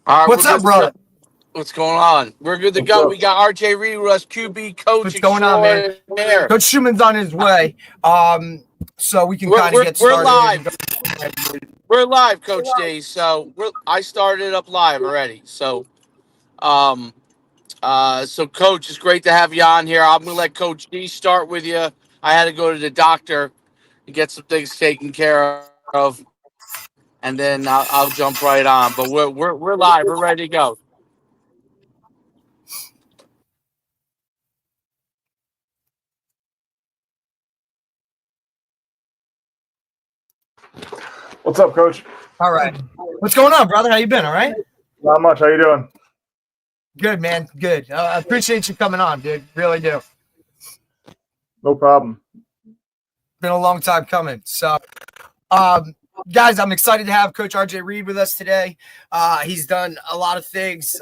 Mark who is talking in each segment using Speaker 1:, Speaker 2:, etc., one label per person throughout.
Speaker 1: All right,
Speaker 2: What's
Speaker 1: we're
Speaker 2: up,
Speaker 1: good to go.
Speaker 2: brother?
Speaker 1: What's going on? We're good to
Speaker 3: What's
Speaker 1: go. We
Speaker 3: up?
Speaker 1: got RJ Reid with us, QB coach
Speaker 2: What's going on, man?
Speaker 1: extraordinaire.
Speaker 2: Coach Schumann's on his way. So we can
Speaker 1: We're,
Speaker 2: kind of
Speaker 1: we're,
Speaker 2: get
Speaker 1: we're
Speaker 2: started and
Speaker 1: live.
Speaker 2: go.
Speaker 1: We're live, Coach D. So I started up live already. Um, so Coach, it's great to have you on here. I'm gonna let Coach D start with you. I had to go to the doctor and get some things taken care of, and then I'll jump right on. But we're live. We're ready to go.
Speaker 3: What's up, Coach?
Speaker 2: All right. What's going on, brother? How you been? All right?
Speaker 3: Not much. How you doing?
Speaker 2: Good, man. Good. I appreciate you coming on, dude. Really do.
Speaker 3: No problem.
Speaker 2: Been a long time coming. So, um, guys, I'm excited to have Coach RJ Reid with us today. He's done a lot of things.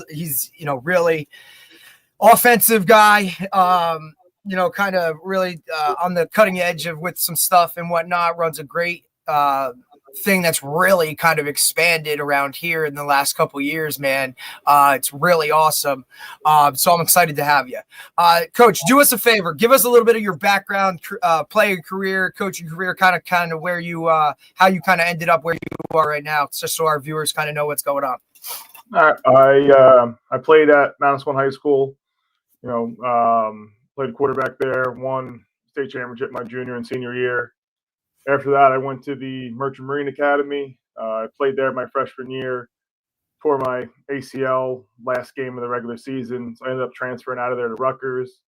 Speaker 2: He's, really offensive guy. Kind of really on the cutting edge of with some stuff and whatnot. Runs a great thing that's really kind of expanded around here in the last couple of years, man. It's really awesome. So I'm excited to have you. Coach, do us a favor. Give us a little bit of your background, playing career, coaching career, kind of where you, how you kind of ended up where you are right now, just so our viewers kind of know what's going on.
Speaker 3: All right. I played at Manasquan High School. Played quarterback there. Won state championship my junior and senior year. After that, I went to the Merchant Marine Academy. I played there my freshman year. Tore my ACL last game of the regular season, so I ended up transferring out of there to Rutgers.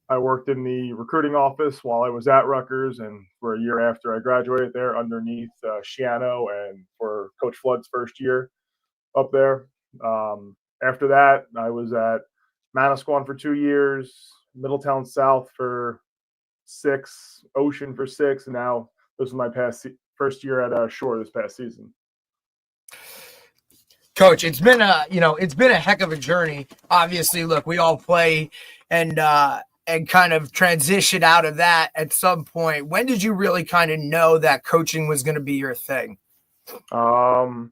Speaker 3: I worked in the recruiting office while I was at Rutgers, and for a year after I graduated there, underneath Shiano and for Coach Flood's first year up there. After that, I was at Manasquan for 2 years, Middletown South for 6, Ocean for 6, and now this is my first year at Shore this past season.
Speaker 2: Coach, it's been a heck of a journey. Obviously, look, we all play and kind of transition out of that at some point. When did you really kind of know that coaching was going to be your thing?
Speaker 3: I'd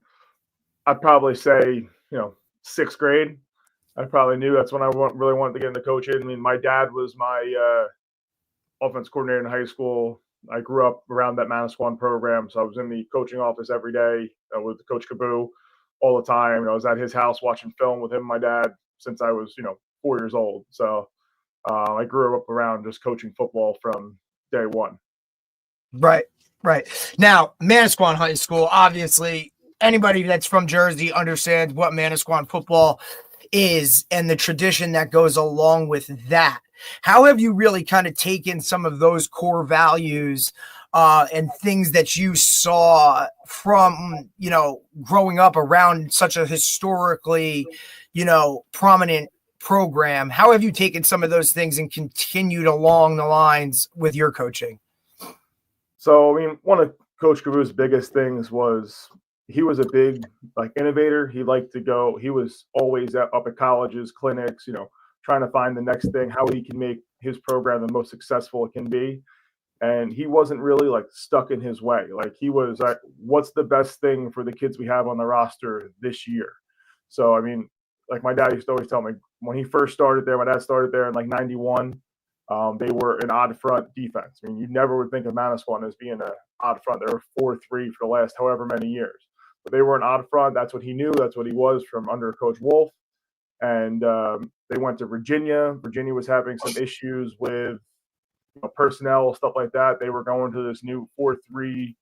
Speaker 3: probably say, 6th grade. I probably knew that's when I really wanted to get into coaching. I mean, my dad was my offense coordinator in high school. I grew up around that Manasquan program, so I was in the coaching office every day with Coach Kaboo all the time. I was at his house watching film with him and my dad since I was, 4 years old. So I grew up around just coaching football from day one.
Speaker 2: Right. Now, Manasquan High School, obviously, anybody that's from Jersey understands what Manasquan football is and the tradition that goes along with that. How have you really kind of taken some of those core values and things that you saw from, growing up around such a historically, prominent program? How have you taken some of those things and continued along the lines with your coaching?
Speaker 3: So, I mean, one of Coach Kaboo's biggest things was he was a big innovator. He liked to go. He was always up at colleges, clinics, trying to find the next thing, how he can make his program the most successful it can be. And he wasn't really stuck in his way. He was like, what's the best thing for the kids we have on the roster this year? So, I mean, my dad used to always tell me when he first started there, my dad started there in 91. They were an odd front defense. I mean, you never would think of Manasquan as being an odd front. They were 4-3 for the last however many years. But they were an odd front. That's what he knew. That's what he was from under Coach Wolf. And they went to Virginia. Virginia was having some issues with personnel, stuff like that. They were going to this new 4-3,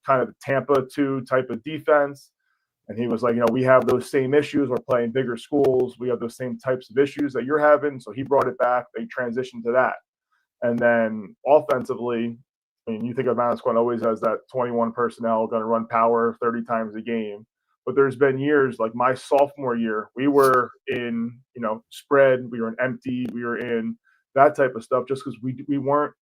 Speaker 3: kind of the Tampa 2 type of defense. And he was like, we have those same issues. We're playing bigger schools. We have those same types of issues that you're having. So he brought it back. They transitioned to that. And then offensively, I mean, you think of Manasquan always has that 21 personnel going to run power 30 times a game. But there's been years like my sophomore year, we were in, spread, we were in empty, we were in that type of stuff just because we weren't,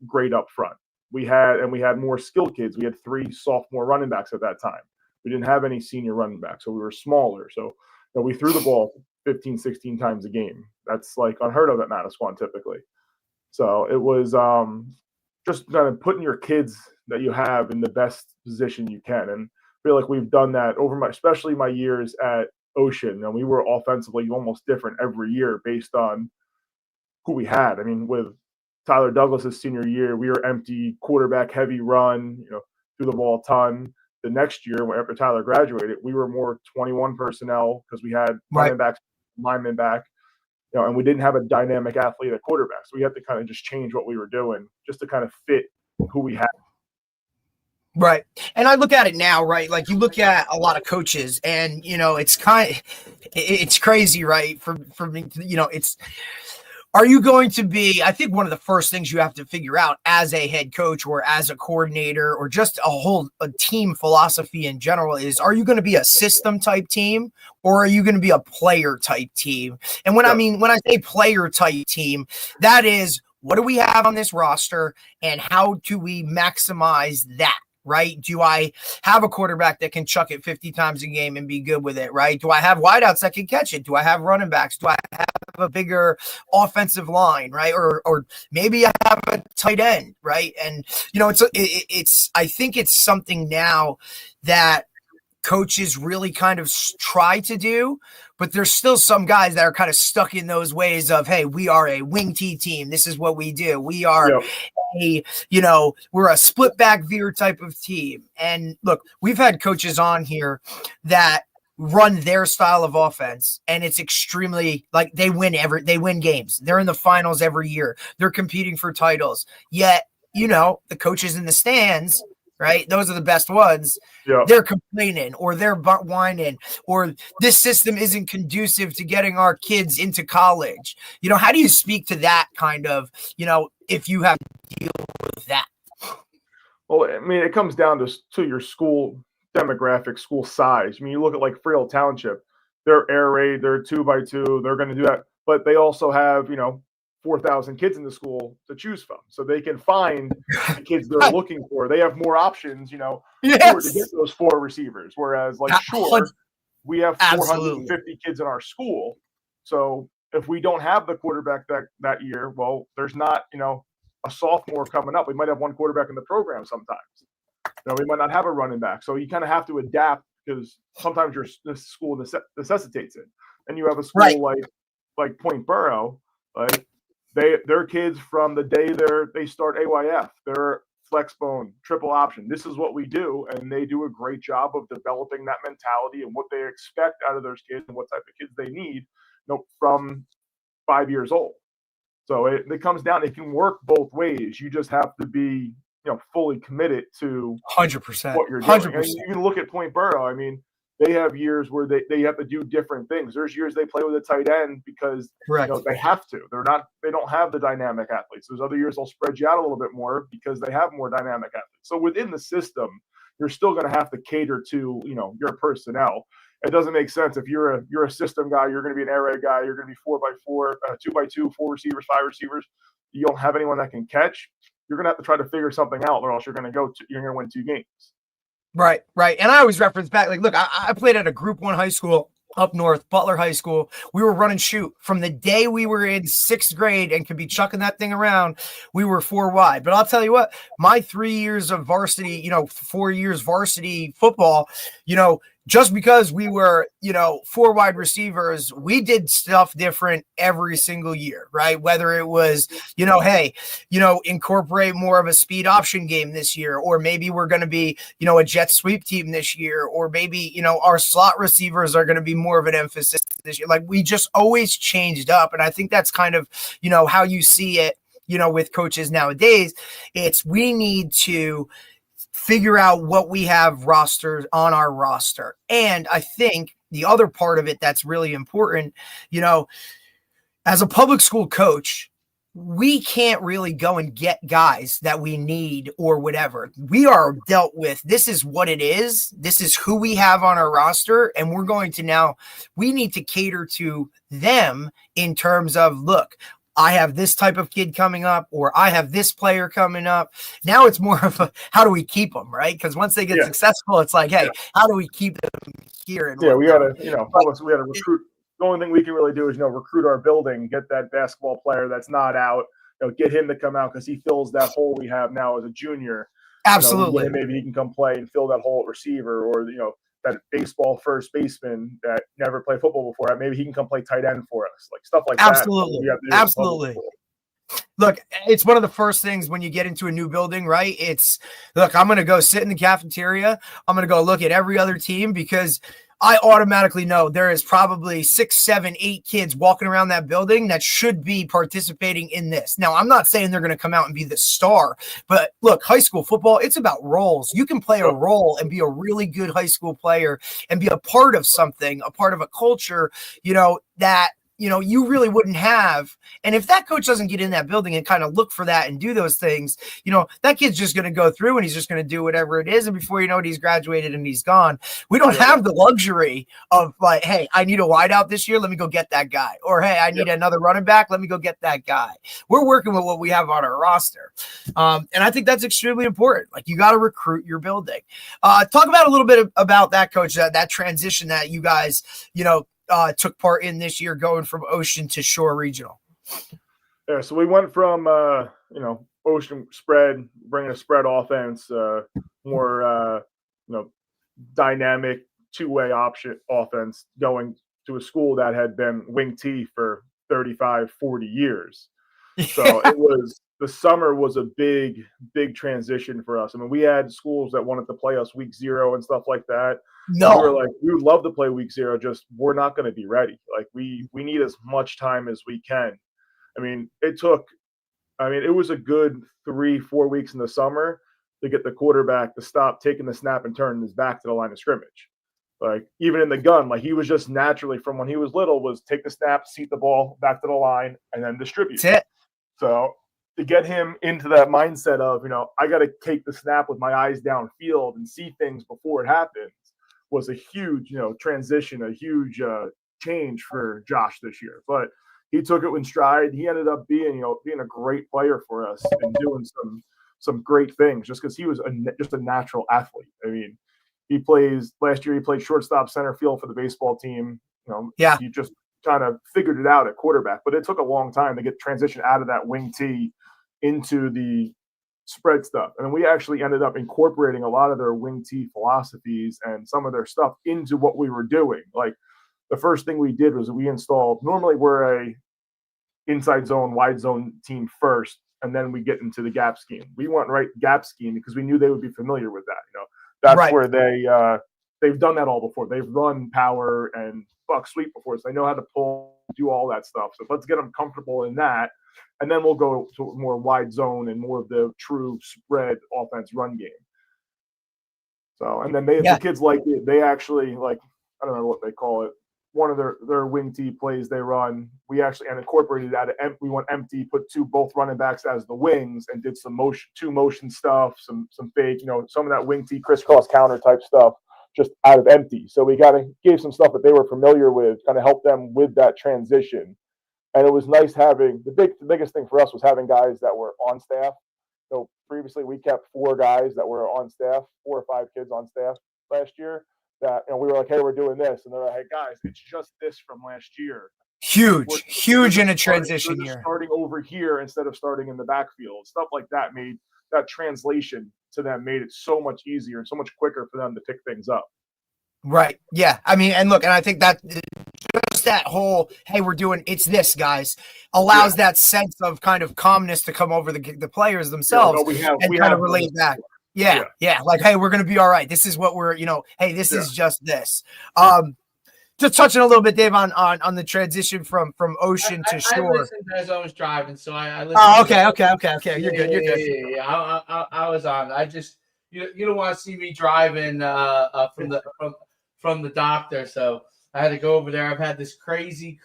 Speaker 3: great up front. We had more skilled kids. We had 3 sophomore running backs at that time. We didn't have any senior running backs, so we were smaller. So we threw the ball 15, 16 times a game. That's unheard of at Manasquan typically. So it was just kind of putting your kids that you have in the best position you can. And feel like we've done that over especially my years at Ocean. And we were offensively almost different every year based on who we had. I mean, with Tyler Douglas's senior year, we were empty, quarterback heavy run, threw the ball a ton. The next year, after Tyler graduated, we were more 21 personnel because we had running backs, linemen back, and we didn't have a dynamic athlete at quarterback. So we had to kind of just change what we were doing just to kind of fit who we had.
Speaker 2: Right. And I look at it now, right? Like you look at a lot of coaches and, it's crazy, right? For me, are you going to be, I think one of the first things you have to figure out as a head coach or as a coordinator or just a team philosophy in general is, are you going to be a system type team or are you going to be a player type team? And when I say player type team, that is, what do we have on this roster and how do we maximize that? Right? Do I have a quarterback that can chuck it 50 times a game and be good with it? Right? Do I have wideouts that can catch it? Do I have running backs? Do I have a bigger offensive line? Right? Or maybe I have a tight end. Right? And I think it's something now that coaches really kind of try to do, but there's still some guys that are kind of stuck in those ways of, hey, we are a wing T team. This is what we do. We are we're a split back veer type of team. And look, we've had coaches on here that run their style of offense and it's extremely like they win games. They're in the finals every year. They're competing for titles. Yet, the coaches in the stands, right? Those are the best ones. Yeah. They're complaining or they're whining or this system isn't conducive to getting our kids into college. How do you speak to that kind of, if you have to deal with that?
Speaker 3: Well, I mean, it comes down to your school demographic, school size. I mean, you look at like Freehold Township, they're air raid, they're 2x2, they're going to do that. But they also have, 4,000 kids in the school to choose from. So they can find the kids they're looking for. They have more options, to get those 4 receivers. Whereas we have 450 kids in our school. So if we don't have the quarterback that year, well, there's not, a sophomore coming up. We might have one quarterback in the program sometimes. We might not have a running back. So you kind of have to adapt because sometimes the school necessitates it. And you have a school like Point Borough, like their kids from the day they start AYF, they're flexbone, triple option. This is what we do, and they do a great job of developing that mentality and what they expect out of those kids and what type of kids they need, from 5 years old. So it comes down. It can work both ways. You just have to be, fully committed to
Speaker 2: 100%
Speaker 3: what you're doing. 100%. And you can look at Point Borough. I mean, they have years where they have to do different things. There's years they play with a tight end because they have to. They don't have the dynamic athletes. There's other years they'll spread you out a little bit more because they have more dynamic athletes. So within the system, you're still going to have to cater to your personnel. It doesn't make sense if you're a system guy, you're going to be an air raid guy, you're going to be 4x4, 2x2, 4 receivers, 5 receivers. You don't have anyone that can catch. You're going to have to try to figure something out, or else you're going to win 2 games.
Speaker 2: Right. And I always reference back, like, look, I played at a Group 1 high school up north, Butler High School. We were run and shoot from the day we were in 6th grade and could be chucking that thing around. We were 4 wide. But I'll tell you what, my 3 years of varsity, 4 years varsity football, just because we were, 4 wide receivers, we did stuff different every single year, right? Whether it was, incorporate more of a speed option game this year, or maybe we're going to be, a jet sweep team this year, or maybe, our slot receivers are going to be more of an emphasis this year. Like we just always changed up. And I think that's kind of, how you see it, with coaches nowadays. We need to figure out what we have rosters on our roster. And I think the other part of it that's really important, as a public school coach, we can't really go and get guys that we need or whatever. We are dealt with. This is what it is. This is who we have on our roster. And we're going to we need to cater to them in terms of, look, I have this type of kid coming up, or I have this player coming up. Now it's more of a, how do we keep them, right? Because once they get successful, it's like, hey, how do we keep them here? And
Speaker 3: we got to, we got to recruit. The only thing we can really do is, recruit our building, get that basketball player that's not out, get him to come out because he fills that hole we have now as a junior.
Speaker 2: Absolutely.
Speaker 3: Maybe he can come play and fill that hole at receiver, or that baseball first baseman that never played football before. Maybe he can come play tight end for us, like stuff like that.
Speaker 2: Absolutely.
Speaker 3: We have to do
Speaker 2: Absolutely. Look, it's one of the first things when you get into a new building, right? Look, I'm going to go sit in the cafeteria. I'm going to go look at every other team because I automatically know there is probably 6, 7, 8 kids walking around that building that should be participating in this. Now, I'm not saying they're going to come out and be the star, but look, high school football, it's about roles. You can play a role and be a really good high school player and be a part of something, a part of a culture, that you really wouldn't have. And if that coach doesn't get in that building and kind of look for that and do those things, that kid's just going to go through and he's just going to do whatever it is. And before you know it, he's graduated and he's gone. We don't have the luxury of like, hey, I need a wideout this year. Let me go get that guy. Or, hey, I need another running back. Let me go get that guy. We're working with what we have on our roster. And I think that's extremely important. Like, you got to recruit your building. Talk about a little bit about that, Coach, that transition that you guys, took part in this year, going from Ocean to Shore Regional.
Speaker 3: Yeah, so we went from Ocean spread, bringing a spread offense, more dynamic two-way option offense, going to a school that had been wing T for 35, 40 years. So the summer was a big transition for us. I mean, we had schools that wanted to play us week 0 and stuff like that.
Speaker 2: No,
Speaker 3: we were like, we would love to play week 0, just we're not going to be ready. Like, we need as much time as we can. I mean, it was a good 3-4 weeks in the summer to get the quarterback to stop taking the snap and turn his back to the line of scrimmage. Like, even in the gun, like, he was just naturally, from when he was little, was take the snap, seat the ball back to the line, and then distribute.
Speaker 2: That's it.
Speaker 3: So to get him into that mindset of, I got to take the snap with my eyes downfield and see things before it happens, was a huge, transition, a huge change for Josh this year. But he took it in stride. He ended up being a great player for us and doing some great things just because he was just a natural athlete. I mean, last year he played shortstop, center field for the baseball team. He just kind of figured it out at quarterback, but it took a long time to get transition out of that wing T into the spread stuff. And we actually ended up incorporating a lot of their wing T philosophies and some of their stuff into what we were doing. Like, the first thing we did was we installed, normally we're a inside zone, wide zone team first, and then we get into the gap scheme. We went right gap scheme because we knew they would be familiar with that. That's right. Where they've done that all before. They've run power and buck sweep before, so they know how to pull, do all that stuff. So let's get them comfortable in that, and then we'll go to more wide zone and more of the true spread offense run game. So, and then the kids like it. They actually, like, I don't know what they call it, one of their wing T plays they run, we actually incorporated that. We went empty, put both running backs as the wings, and did some two motion stuff, some fake, some of that wing T crisscross counter type stuff just out of empty. So we gave some stuff that they were familiar with, kind of help them with that transition. And it was nice having the biggest thing for us was having guys that were on staff. So previously we kept 4 guys that were on staff, 4 or 5 kids on staff last year. That we were like, hey, we're doing this, and they're like, hey guys, it's just this from last year.
Speaker 2: Huge in a transition year.
Speaker 3: Starting over here instead of starting in the backfield, stuff like that made that translation to them made it so much easier and so much quicker for them to pick things up.
Speaker 2: Right. Yeah. I mean, and look, and I think that just that whole, hey, we're doing it's this, guys, allows that sense of kind of calmness to come over the players themselves we have relate back. Yeah. Like, hey, we're going to be all right. This is what we're, hey, this is just this. Just touching a little bit, Dave, on the transition from Ocean to Shore.
Speaker 1: I listened as I was driving, so I listened.
Speaker 2: Oh, okay. You're good.
Speaker 1: Yeah. I was on. I just you don't want to see me driving from the doctor, so I had to go over there. I've had this crazy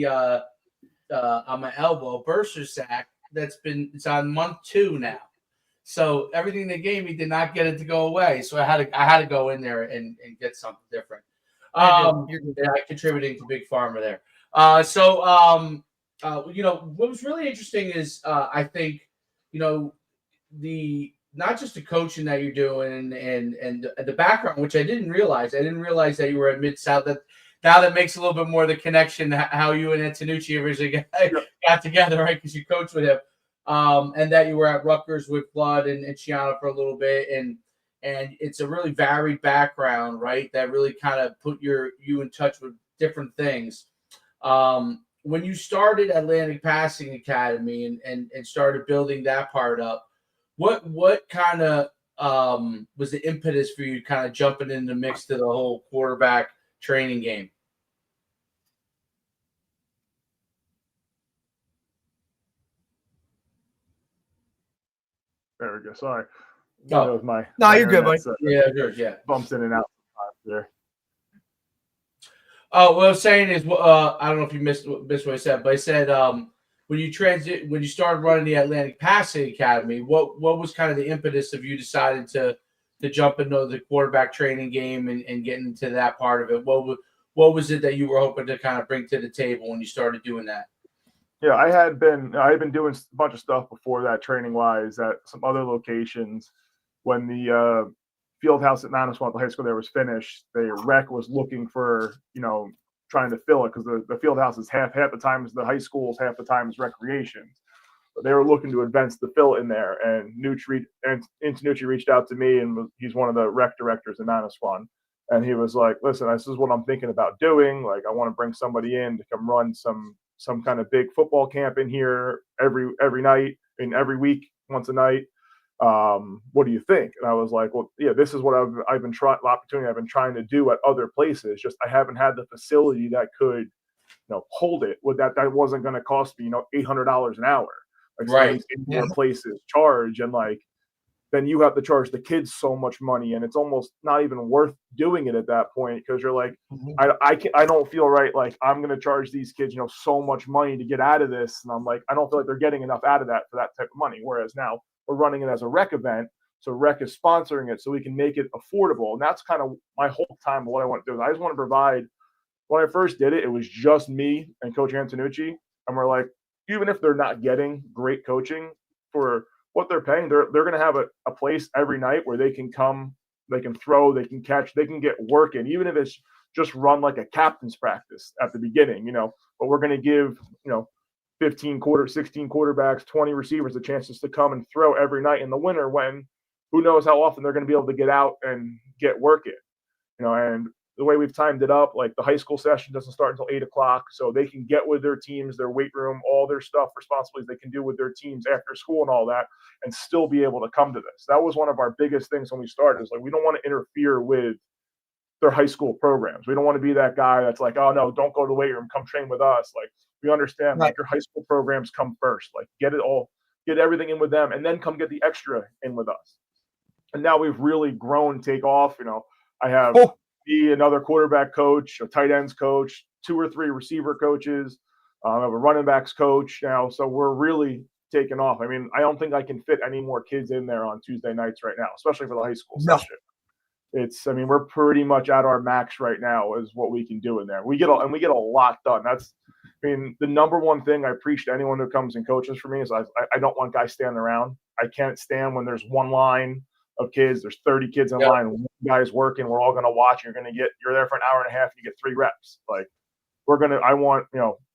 Speaker 1: on my elbow burster sack it's on month 2 now. So everything they gave me did not get it to go away. So I had to go in there and get something different. Contributing to Big Pharma there. What was really interesting is I think, not just the coaching that you're doing and the background, which I didn't realize. I didn't realize that you were at Mid-South. That makes a little bit more of the connection how you and Ed Tanucci originally got together, right? Because you coached with him. and that you were at Rutgers with Flood and Shiana for a little bit, and it's a really varied background, right? That really kind of put you in touch with different things. When you started Atlantic Passing Academy and started building that part up, what kind of was the impetus for you kind of jumping in the mix to the whole quarterback training game?
Speaker 3: There we go. Sorry.
Speaker 1: Oh.
Speaker 3: That was my
Speaker 2: No,
Speaker 3: my
Speaker 2: you're good,
Speaker 3: internet,
Speaker 2: buddy.
Speaker 1: Yeah, good, yeah.
Speaker 3: bumps in and out there.
Speaker 1: What I was saying is, I don't know if you missed what I said, but I said when you started running the Atlantic Passing Academy, what was kind of the impetus of you deciding to jump into the quarterback training game and get into that part of it? What was it that you were hoping to kind of bring to the table when you started doing that?
Speaker 3: Yeah, I had been doing a bunch of stuff before that, training wise, at some other locations. When the field house at Manasquan, the high school there, was finished, the rec was looking for, trying to fill it, because the field house is half the time is the high schools, half the time is recreation. But they were looking to advance the fill in there, and Nucci reached out to me, and he's one of the rec directors in Manasquan. And he was like, listen, this is what I'm thinking about doing. Like, I want to bring somebody in to come run some kind of big football camp in here every night and every week, once a night. What do you think? And I was like, well, yeah, this is what I've been trying, the opportunity I've been trying to do at other places. Just I haven't had the facility that could, hold it. With that wasn't going to cost me, $800 an hour, like some of these indoor places charge. And like, then you have to charge the kids so much money, and it's almost not even worth doing it at that point, because you're like, I don't feel right. Like, I'm going to charge these kids, so much money to get out of this. And I'm like, I don't feel like they're getting enough out of that for that type of money. Whereas now we're running it as a rec event. So rec is sponsoring it so we can make it affordable. And that's kind of my whole time. What I want to do is I just want to provide. When I first did it, it was just me and Coach Antonucci. And we're like, even if they're not getting great coaching for what they're paying, they're going to have a place every night where they can come, they can throw, they can catch, they can get work in, even if it's just run like a captain's practice at the beginning, but we're going to give, 16 quarterbacks, 20 receivers a chances to come and throw every night in the winter, when who knows how often they're going to be able to get out and get work in, and the way we've timed it up, like the high school session doesn't start until 8:00, so they can get with their teams, their weight room, all their stuff, responsibilities they can do with their teams after school and all that, and still be able to come to this. That was one of our biggest things when we started, is like, we don't want to interfere with their high school programs. We don't want to be that guy that's like, oh no, don't go to the weight room, come train with us. Like, we understand, like, your high school programs come first. Like, get everything in with them, and then come get the extra in with us. And now we've really grown, take off. I have me, another quarterback coach, a tight ends coach, 2 or 3 receiver coaches. I have a running backs coach now. So we're really taking off. I mean, I don't think I can fit any more kids in there on Tuesday nights right now, especially for the high school session. We're pretty much at our max right now is what we can do in there. We get a lot done. The number one thing I preach to anyone who comes and coaches for me is I don't want guys standing around. I can't stand when there's one line of kids, there's 30 kids in line, one guy's working, we're all going to watch. You're there for an hour and a half, and you get 3 reps. Like, I want,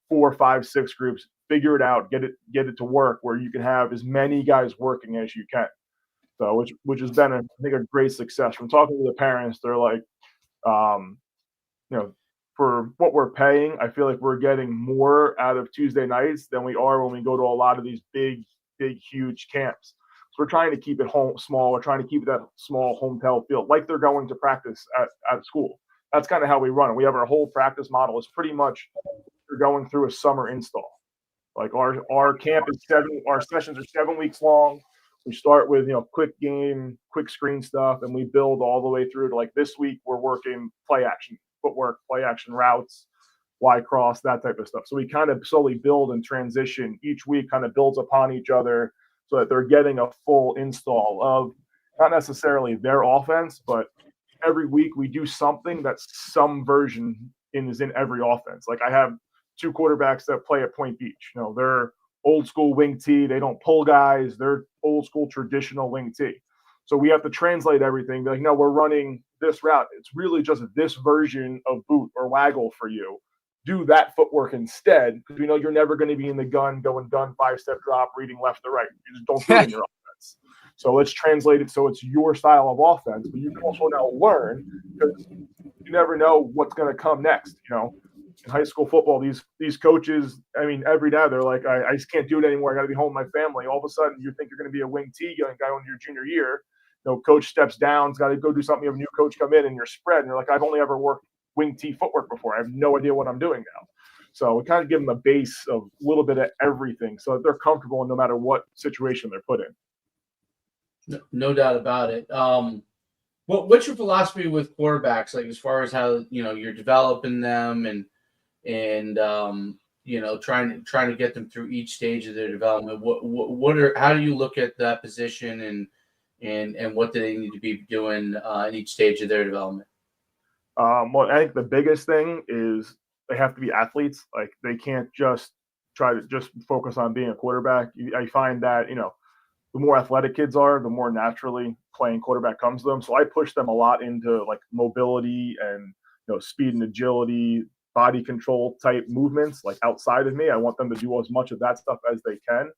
Speaker 3: 4, 5, 6 groups, figure it out, get it to work where you can have as many guys working as you can. So, which has been, I think, a great success. From talking to the parents, they're like, for what we're paying, I feel like we're getting more out of Tuesday nights than we are when we go to a lot of these big, huge camps. We're trying to keep it small. We're trying to keep that small hometown feel, like they're going to practice at school. That's kind of how we run it. We have our whole practice model is pretty much we're going through a summer install. Like, our camp is our sessions are 7 weeks long. We start with, quick game, quick screen stuff, and we build all the way through to, like, this week we're working play action, footwork, play action routes, Y cross, that type of stuff. So we kind of slowly build and transition. Each week kind of builds upon each other, so that they're getting a full install of not necessarily their offense, but every week we do something that's some version is in every offense. Like, I have 2 quarterbacks that play at Point Beach. They're old school wing T. They don't pull guys. They're old school traditional wing T. So we have to translate everything. Like, no, we're running this route. It's really just this version of boot or waggle for you. do that footwork instead, because we know you're never going to be in the gun, going gun, 5-step drop, reading left to right. You just don't do it in your offense. So let's translate it so it's your style of offense, but you can also now learn, because you never know what's going to come next. In high school football, these coaches, I mean, every day they're like, I just can't do it anymore. I got to be home with my family. All of a sudden, you think you're going to be a wing T guy on your junior year. Coach steps down, got to go do something. You have a new coach come in, and you're spread. And you're like, I've only ever worked wing T footwork before. I have no idea what I'm doing now. So we kind of give them a base of a little bit of everything, so that they're comfortable no matter what situation they're put in.
Speaker 1: No doubt about it. What's your philosophy with quarterbacks, like as far as how you're developing them and trying to get them through each stage of their development? How do you look at that position and what do they need to be doing in each stage of their development?
Speaker 3: Well, I think the biggest thing is they have to be athletes. Like, they can't just try to just focus on being a quarterback. I find that the more athletic kids are, the more naturally playing quarterback comes to them. So I push them a lot into like mobility and speed and agility, body control type movements, like outside of me. I want them to do as much of that stuff as they can,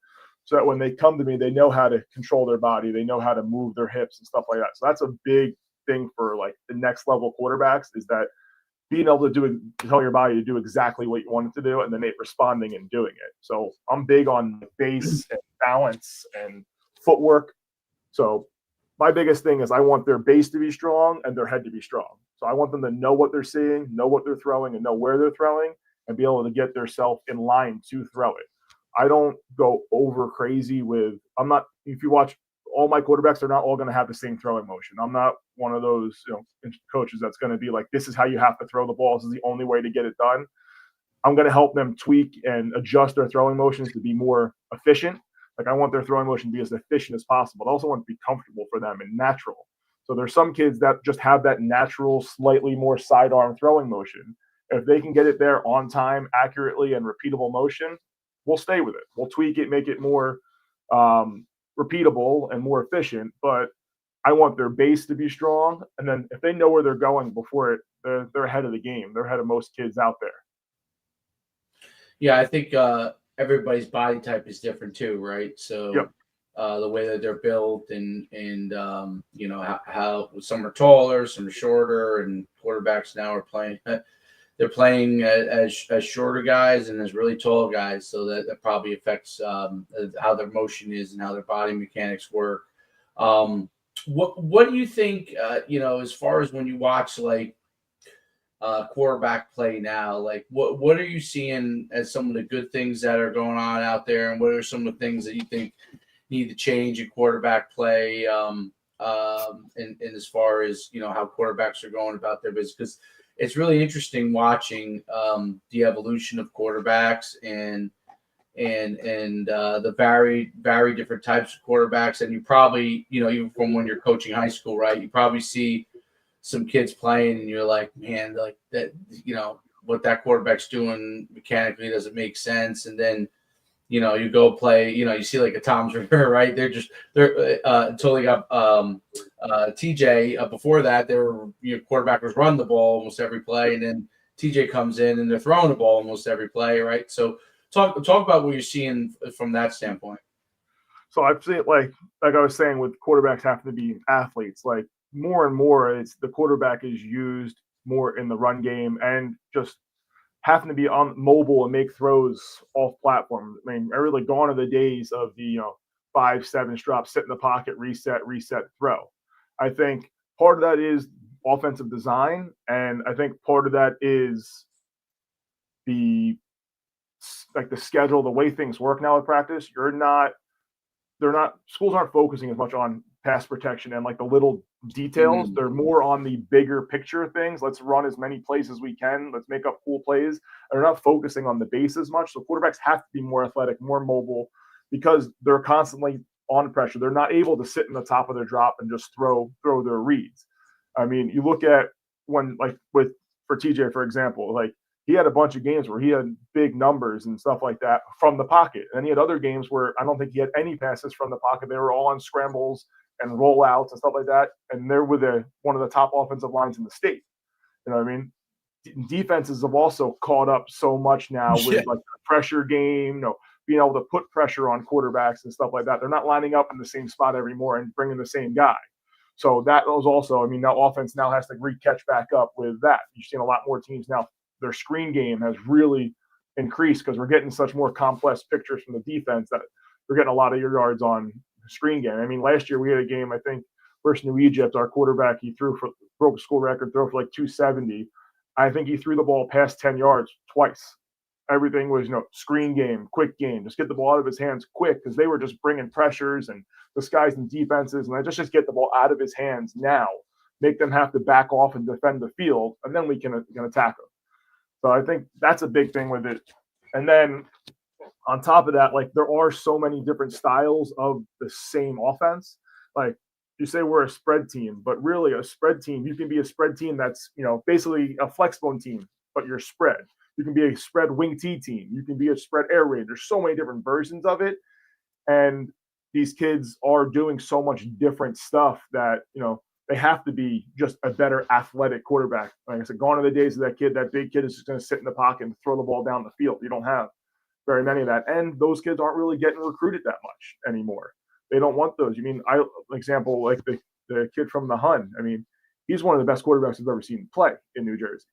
Speaker 3: so that when they come to me, they know how to control their body, they know how to move their hips and stuff like that. So that's a big thing for like the next level quarterbacks, is that being able to tell your body to do exactly what you want it to do, and then it responding and doing it. So I'm big on base and balance and footwork. So my biggest thing is I want their base to be strong and their head to be strong. So I want them to know what they're seeing, know what they're throwing, and know where they're throwing, and be able to get themselves in line to throw it. I don't go over crazy with, if you watch all my quarterbacks, they're not all going to have the same throwing motion. I'm not one of those coaches that's going to be like, this is how you have to throw the ball. This is the only way to get it done. I'm going to help them tweak and adjust their throwing motions to be more efficient. Like, I want their throwing motion to be as efficient as possible. I also want it to be comfortable for them and natural. So there's some kids that just have that natural, slightly more sidearm throwing motion. If they can get it there on time, accurately, and repeatable motion, we'll stay with it. We'll tweak it, make it more repeatable and more efficient. But I want their base to be strong. And then if they know where they're going before it, they're ahead of the game. They're ahead of most kids out there.
Speaker 1: Yeah, I think everybody's body type is different too, right? So
Speaker 3: Yep.
Speaker 1: The way that they're built and how some are taller, some are shorter, and quarterbacks now are playing. They're playing as shorter guys and as really tall guys, so that probably affects how their motion is and how their body mechanics work. What do you think? As far as when you watch like quarterback play now, like what are you seeing as some of the good things that are going on out there, and what are some of the things that you think need to change in quarterback play, and as far as how quarterbacks are going about their business? Because it's really interesting watching the evolution of quarterbacks and the very different types of quarterbacks. And you probably even from when you're coaching high school, right, you probably see some kids playing and you're like, man, like that, what that quarterback's doing mechanically doesn't make sense. And then, you go play, you see like a Tom's River, right? They're until they got TJ. Before that, they were quarterback was run the ball almost every play, and then TJ comes in and they're throwing the ball almost every play, right? So talk about what you're seeing from that standpoint.
Speaker 3: So I've seen it like I was saying, with quarterbacks having to be athletes, like more and more it's the quarterback is used more in the run game and just having to be on mobile and make throws off platform. I mean, I really gone are the days of the 5-7 drop, sit in the pocket, reset, throw. I think part of that is offensive design, and I think part of that is the schedule, the way things work now at practice. Schools aren't focusing as much on pass protection and like the little details.
Speaker 1: Mm-hmm.
Speaker 3: They're more on the bigger picture things. Let's run as many plays as we can. Let's make up cool plays. They're not focusing on the base as much. So quarterbacks have to be more athletic, more mobile, because they're constantly on pressure. They're not able to sit in the top of their drop and just throw their reads. I mean, you look at when, like, for TJ, for example, like he had a bunch of games where he had big numbers and stuff like that from the pocket. And he had other games where I don't think he had any passes from the pocket. They were all on scrambles and rollouts and stuff like that. And they're with one of the top offensive lines in the state. You know what I mean? defenses have also caught up so much now with like the pressure game, being able to put pressure on quarterbacks and stuff like that. They're not lining up in the same spot anymore and bringing the same guy. So that was also, now offense now has to re-catch back up with that. You've seen a lot more teams now. Their screen game has really increased because we're getting such more complex pictures from the defense that we're getting a lot of your yards on screen game. Last year we had a game, I think, versus New Egypt. Our quarterback, he broke a school record, throw for like 270. I think he threw the ball past 10 yards twice. Everything was, screen game, quick game. Just get the ball out of his hands quick because they were just bringing pressures and disguising defenses. And I just get the ball out of his hands now, make them have to back off and defend the field, and then we can attack them. So I think that's a big thing with it. And then on top of that, like, there are so many different styles of the same offense. Like, you say we're a spread team, but really a spread team, you can be a spread team that's, basically a flexbone team, but you're spread. You can be a spread wing T team. You can be a spread air raid. There's so many different versions of it. And these kids are doing so much different stuff that, they have to be just a better athletic quarterback. Like I said, gone are the days of that big kid is just going to sit in the pocket and throw the ball down the field. You don't have very many of that. And those kids aren't really getting recruited that much anymore. They don't want those. Example, like the kid from the Hun. He's one of the best quarterbacks I've ever seen play in New Jersey.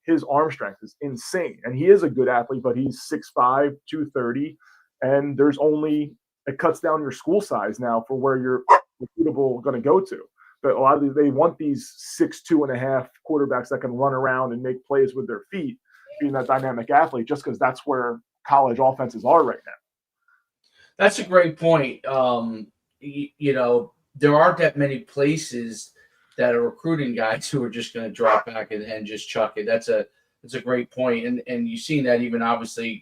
Speaker 3: His arm strength is insane. And he is a good athlete, but he's 6'5", 230. And there's only, it cuts down your school size now for where you're recruitable going to go to. But a lot of they want these 6'2.5" quarterbacks that can run around and make plays with their feet, being that dynamic athlete, just because that's where college offenses are right now.
Speaker 1: That's a great point. There aren't that many places that are recruiting guys who are just going to drop back and just chuck it. That's a great point. And you've seen that even obviously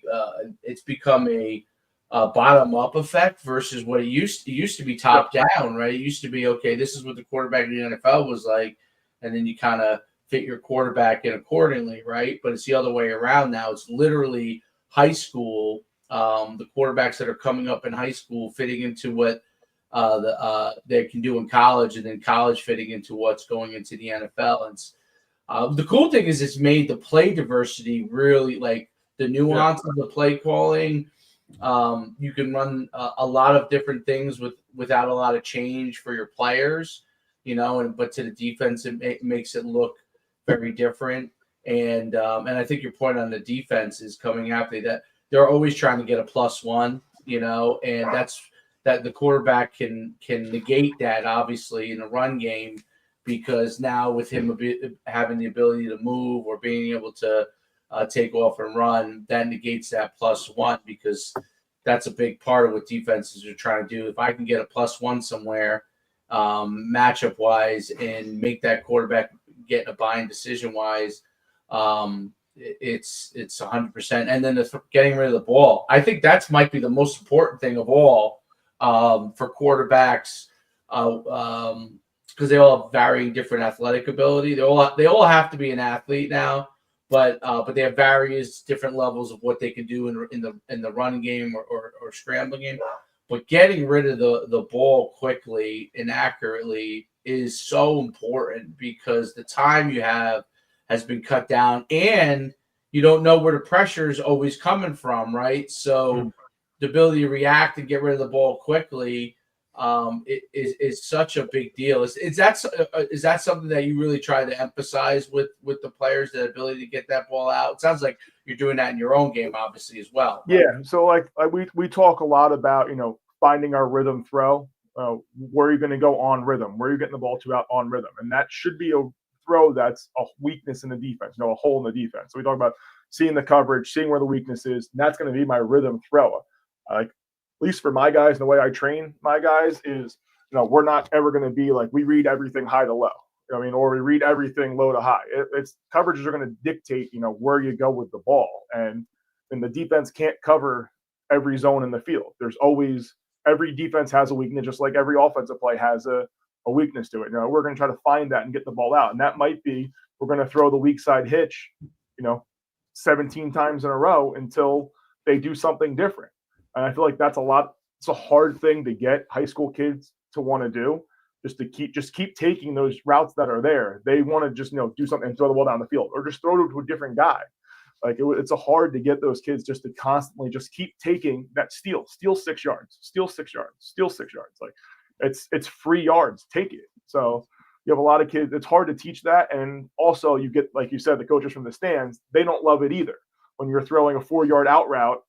Speaker 1: it's become a bottom-up effect versus what it used to be top-down, right? It used to be, okay, this is what the quarterback in the NFL was like, and then you kind of fit your quarterback in accordingly, right? But it's the other way around now. It's literally high school, the quarterbacks that are coming up in high school fitting into what they can do in college, and then college fitting into what's going into the NFL. And the cool thing is it's made the play diversity really, like the nuance of the play calling. You can run a lot of different things without a lot of change for your players, but to the defense, it makes it look very different. And I think your point on the defense is coming after that. They're always trying to get a +1, and that's that the quarterback can negate that obviously in the run game, because now with him having the ability to move or being able to take off and run, that negates that +1, because that's a big part of what defenses are trying to do. If I can get a +1 somewhere, matchup wise, and make that quarterback get a bind decision wise, it's 100%. And then getting rid of the ball, I think that's might be the most important thing of all for quarterbacks, because they all have varying different athletic ability. They all have to be an athlete now. But they have various different levels of what they can do in the running game or scrambling game. But getting rid of the ball quickly and accurately is so important, because the time you have has been cut down, and you don't know where the pressure is always coming from, right? So the ability to react and get rid of the ball quickly is such a big deal. Is that something that you really try to emphasize with the players, the ability to get that ball out? It sounds like you're doing that in your own game, obviously, as well.
Speaker 3: Yeah. So like we talk a lot about, finding our rhythm throw. Where are you going to go on rhythm? Where are you getting the ball to out on rhythm? And that should be a throw that's a weakness in the defense, a hole in the defense. So we talk about seeing the coverage, seeing where the weakness is, and that's going to be my rhythm throw. Like, at least for my guys, the way I train my guys is, we're not ever going to be like, we read everything high to low, or we read everything low to high. It's coverages are going to dictate, where you go with the ball. And the defense can't cover every zone in the field. Every defense has a weakness, just like every offensive play has a weakness to it. We're going to try to find that and get the ball out. And that might be, we're going to throw the weak side hitch, 17 times in a row until they do something different. And I feel like it's a hard thing to get high school kids to want to do. just keep taking those routes that are there. They want to just do something and throw the ball down the field, or just throw it to a different guy. Like it's hard to get those kids just to constantly just keep taking that steal 6 yards, steal 6 yards, steal 6 yards. Like it's free yards, take it. So you have a lot of kids. It's hard to teach that, and also you get, like you said, the coaches from the stands. They don't love it either. When you're throwing a 4-yard out route,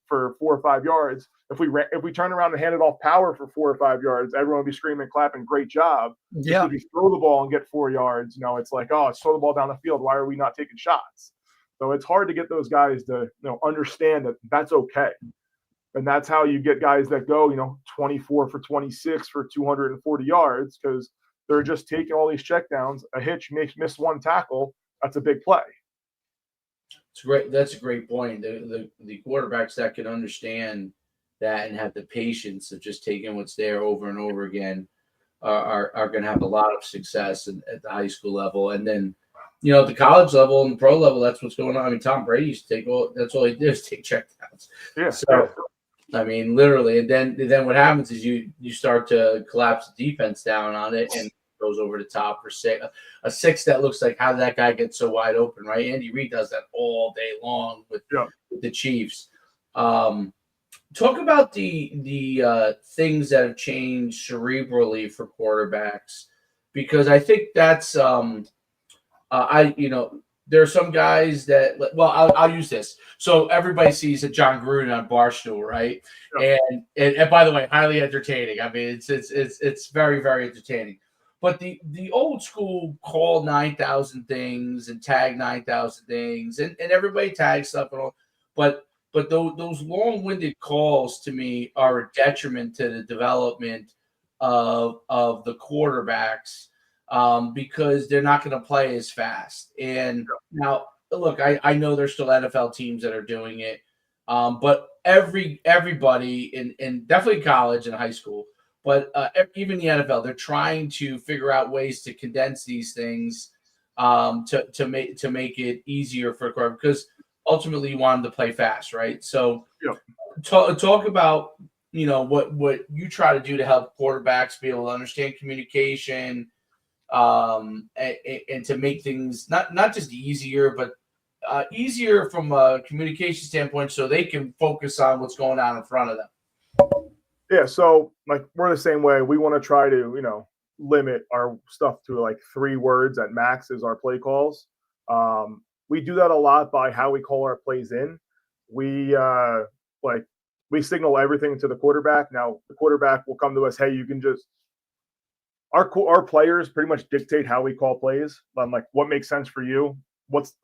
Speaker 3: for 4 or 5 yards, if we turn around and hand it off power for 4 or 5 yards, everyone will be screaming, clapping, great job.
Speaker 2: Yeah.
Speaker 3: If you throw the ball and get 4 yards, it's like, oh, let's throw the ball down the field. Why are we not taking shots? So it's hard to get those guys to understand that that's okay. And that's how you get guys that go 24 for 26 for 240 yards, because they're just taking all these checkdowns. A hitch, miss one tackle, that's a big play.
Speaker 1: It's great. That's a great point. The quarterbacks that can understand that and have the patience of just taking what's there over and over again are going to have a lot of success at the high school level. And then, at the college level and the pro level, that's what's going on. I mean, Tom Brady used to take that's all he did is take checkdowns.
Speaker 3: Yeah.
Speaker 1: So, I mean, literally. And then what happens is you start to collapse the defense down on it, and goes over the top for a 6 that looks like, how did that guy get so wide open, right? Andy Reid does that all day long with the Chiefs. Talk about the things that have changed cerebrally for quarterbacks, because I think that's there are some guys that, well, I'll use this. So everybody sees a John Gruden on Barstool, right? Yeah. And by the way, highly entertaining. I mean, it's very, very entertaining. But the old school call 9,000 things and tag 9,000 things, and everybody tags stuff and all. But those long-winded calls, to me, are a detriment to the development of the quarterbacks, because they're not going to play as fast. And now, look, I know there's still NFL teams that are doing it, but everybody in definitely college and high school, but even the NFL, they're trying to figure out ways to condense these things, to make it easier for a quarterback, because ultimately you want them to play fast, right? So talk about what you try to do to help quarterbacks be able to understand communication, and to make things not just easier, but easier from a communication standpoint, so they can focus on what's going on in front of them.
Speaker 3: Yeah, so like we're the same way. We want to try to limit our stuff to like 3 words at max as our play calls. We do that a lot by how we call our plays in. We signal everything to the quarterback. Now the quarterback will come to us, hey, you can just our players pretty much dictate how we call plays. Like, what makes sense for you?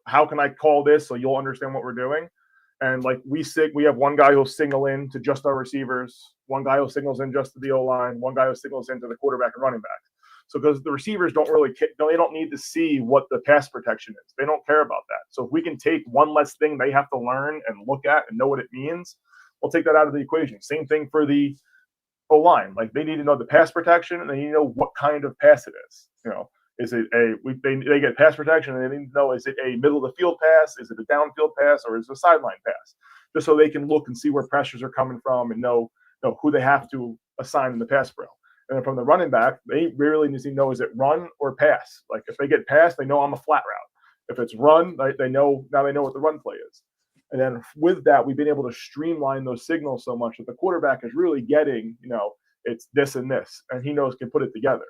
Speaker 3: How can I call this so you'll understand what we're doing? And like we have one guy who'll signal in to just our receivers, one guy who signals in just to the O-line, one guy who signals into the quarterback and running back. So because the receivers don't need to see what the pass protection is. They don't care about that. So if we can take one less thing they have to learn and look at and know what it means, we'll take that out of the equation. Same thing for the O-line. Like, they need to know the pass protection, and they need to know what kind of pass it is. Is it they get pass protection, and they need to know, is it a middle of the field pass, is it a downfield pass, or is it a sideline pass? Just so they can look and see where pressures are coming from and know who they have to assign in the pass pro. And then from the running back, they really need to know, is it run or pass? Like, if they get pass, they know I'm a flat route. If it's run, they know what the run play is. And then with that, we've been able to streamline those signals so much that the quarterback is really getting, it's this and this, and he can put it together.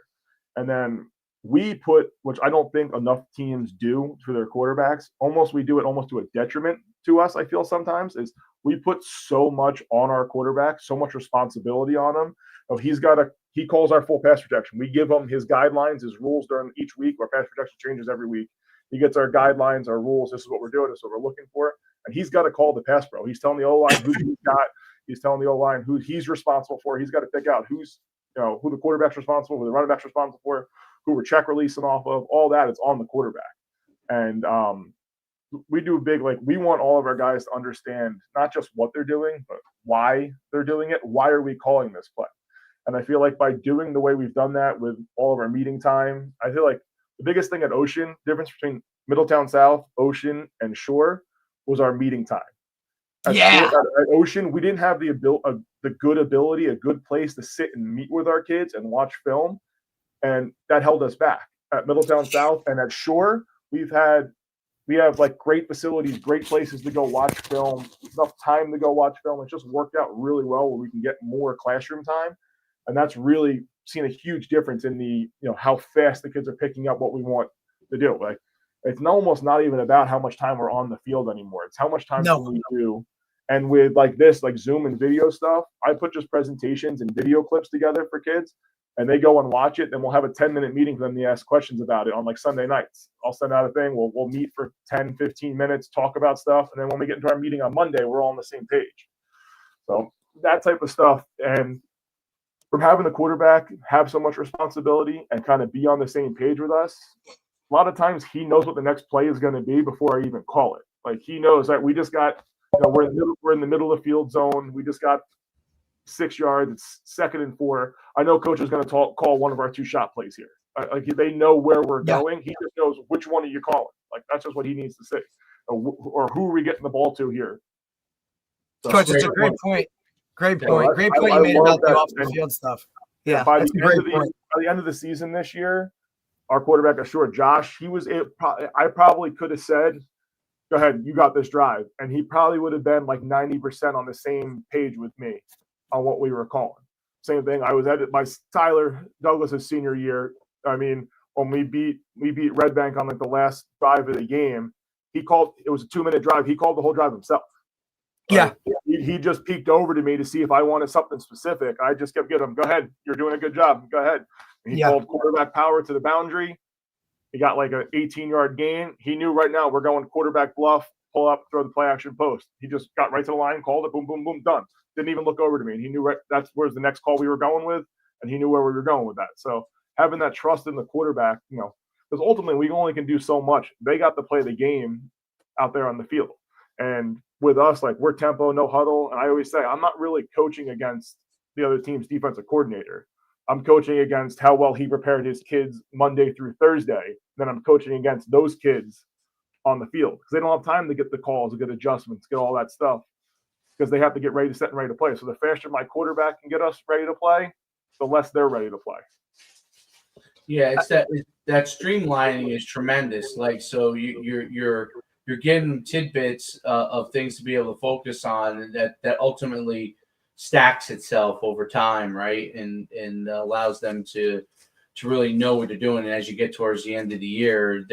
Speaker 3: And then we put, which I don't think enough teams do for their quarterbacks, we do it almost to a detriment to us, I feel sometimes, is we put so much on our quarterback, so much responsibility on him. He calls our full pass protection. We give him his guidelines, his rules during each week. Our pass protection changes every week. He gets our guidelines, our rules. This is what we're doing. This is what we're looking for. And he's got to call the pass pro. He's telling the O-line who he's got. He's telling the O-line who he's responsible for. He's got to pick out who the quarterback's responsible, who the running back's responsible for, who we're check releasing off of. All that is on the quarterback. And we do big, we want all of our guys to understand not just what they're doing, but why they're doing it. Why are we calling this play? And I feel like by doing the way we've done that with all of our meeting time, I feel like the biggest thing at Ocean, difference between Middletown South, Ocean, and Shore, was our meeting time. At Ocean, we didn't have a good place to sit and meet with our kids and watch film. and that held us back. At Middletown South and at Shore, we have like great facilities, great places to go watch film, enough time to go watch film. It's just worked out really well where we can get more classroom time, and that's really seen a huge difference in the how fast the kids are picking up what we want to do. Like it's almost not even about how much time we're on the field anymore. It's how much time can we do. And with like this, like Zoom and video stuff, I put just presentations and video clips together for kids, and they go and watch it. Then we'll have a 10-minute meeting for them to ask questions about it on like Sunday nights. I'll send out a thing. We'll meet for 10, 15 minutes, talk about stuff. And then when we get into our meeting on Monday, we're all on the same page. So that type of stuff. And from having the quarterback have so much responsibility and kind of be on the same page with us, a lot of times he knows what the next play is going to be before I even call it. Like he knows that we just got, we're in the middle of the field zone. We just got 6 yards. It's 2nd and 4. I know coach is going to call one of our 2 shot plays here. Like they know where we're going. He just knows which one are you calling. Like that's just what he needs to say. Or who are we getting the ball to here?
Speaker 2: So, Coach, it's a great point. Great point. Great point you made about the off the field stuff. Yeah,
Speaker 3: by the end of the season this year, our quarterback assured Josh, I probably could have said, go ahead, you got this drive. And he probably would have been like 90% on the same page with me on what we were calling. Same thing. I was at my Tyler Douglas's senior year. I mean, when we beat Red Bank on like the last drive of the game, it was a 2-minute drive. He called the whole drive himself.
Speaker 2: Yeah.
Speaker 3: He just peeked over to me to see if I wanted something specific. I just kept getting him, go ahead. You're doing a good job. Go ahead. And he called quarterback power to the boundary. He got like an 18-yard gain. He knew right now we're going quarterback bluff, pull up, throw the play action post. He just got right to the line, called it, boom, boom, boom, done. Didn't even look over to me. And he knew that's where's the next call we were going with, and he knew where we were going with that. So having that trust in the quarterback, because ultimately we only can do so much. They got to play the game out there on the field. And with us, like we're tempo, no huddle. And I always say, I'm not really coaching against the other team's defensive coordinator. I'm coaching against how well he prepared his kids Monday through Thursday. Then I'm coaching against those kids on the field because they don't have time to get the calls, to get adjustments, get all that stuff because they have to get ready to set and ready to play. So the faster my quarterback can get us ready to play, the less they're ready to play.
Speaker 1: Yeah, it's that streamlining is tremendous. Like, so you're getting tidbits of things to be able to focus on, and that ultimately stacks itself over time, right? And allows them to really know what they're doing. And as you get towards the end of the year,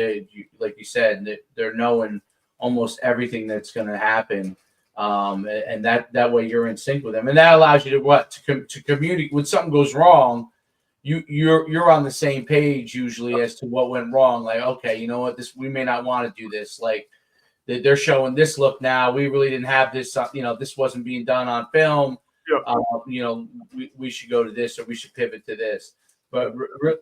Speaker 1: like you said, they're knowing almost everything that's going to happen. And that way you're in sync with them, and that allows you to communicate when something goes wrong. You're on the same page usually as to what went wrong. Like, okay, you know what, we may not want to do this. Like they're showing this look now. We really didn't have this. This wasn't being done on film.
Speaker 3: Yeah.
Speaker 1: We should go to this, or we should pivot to this. But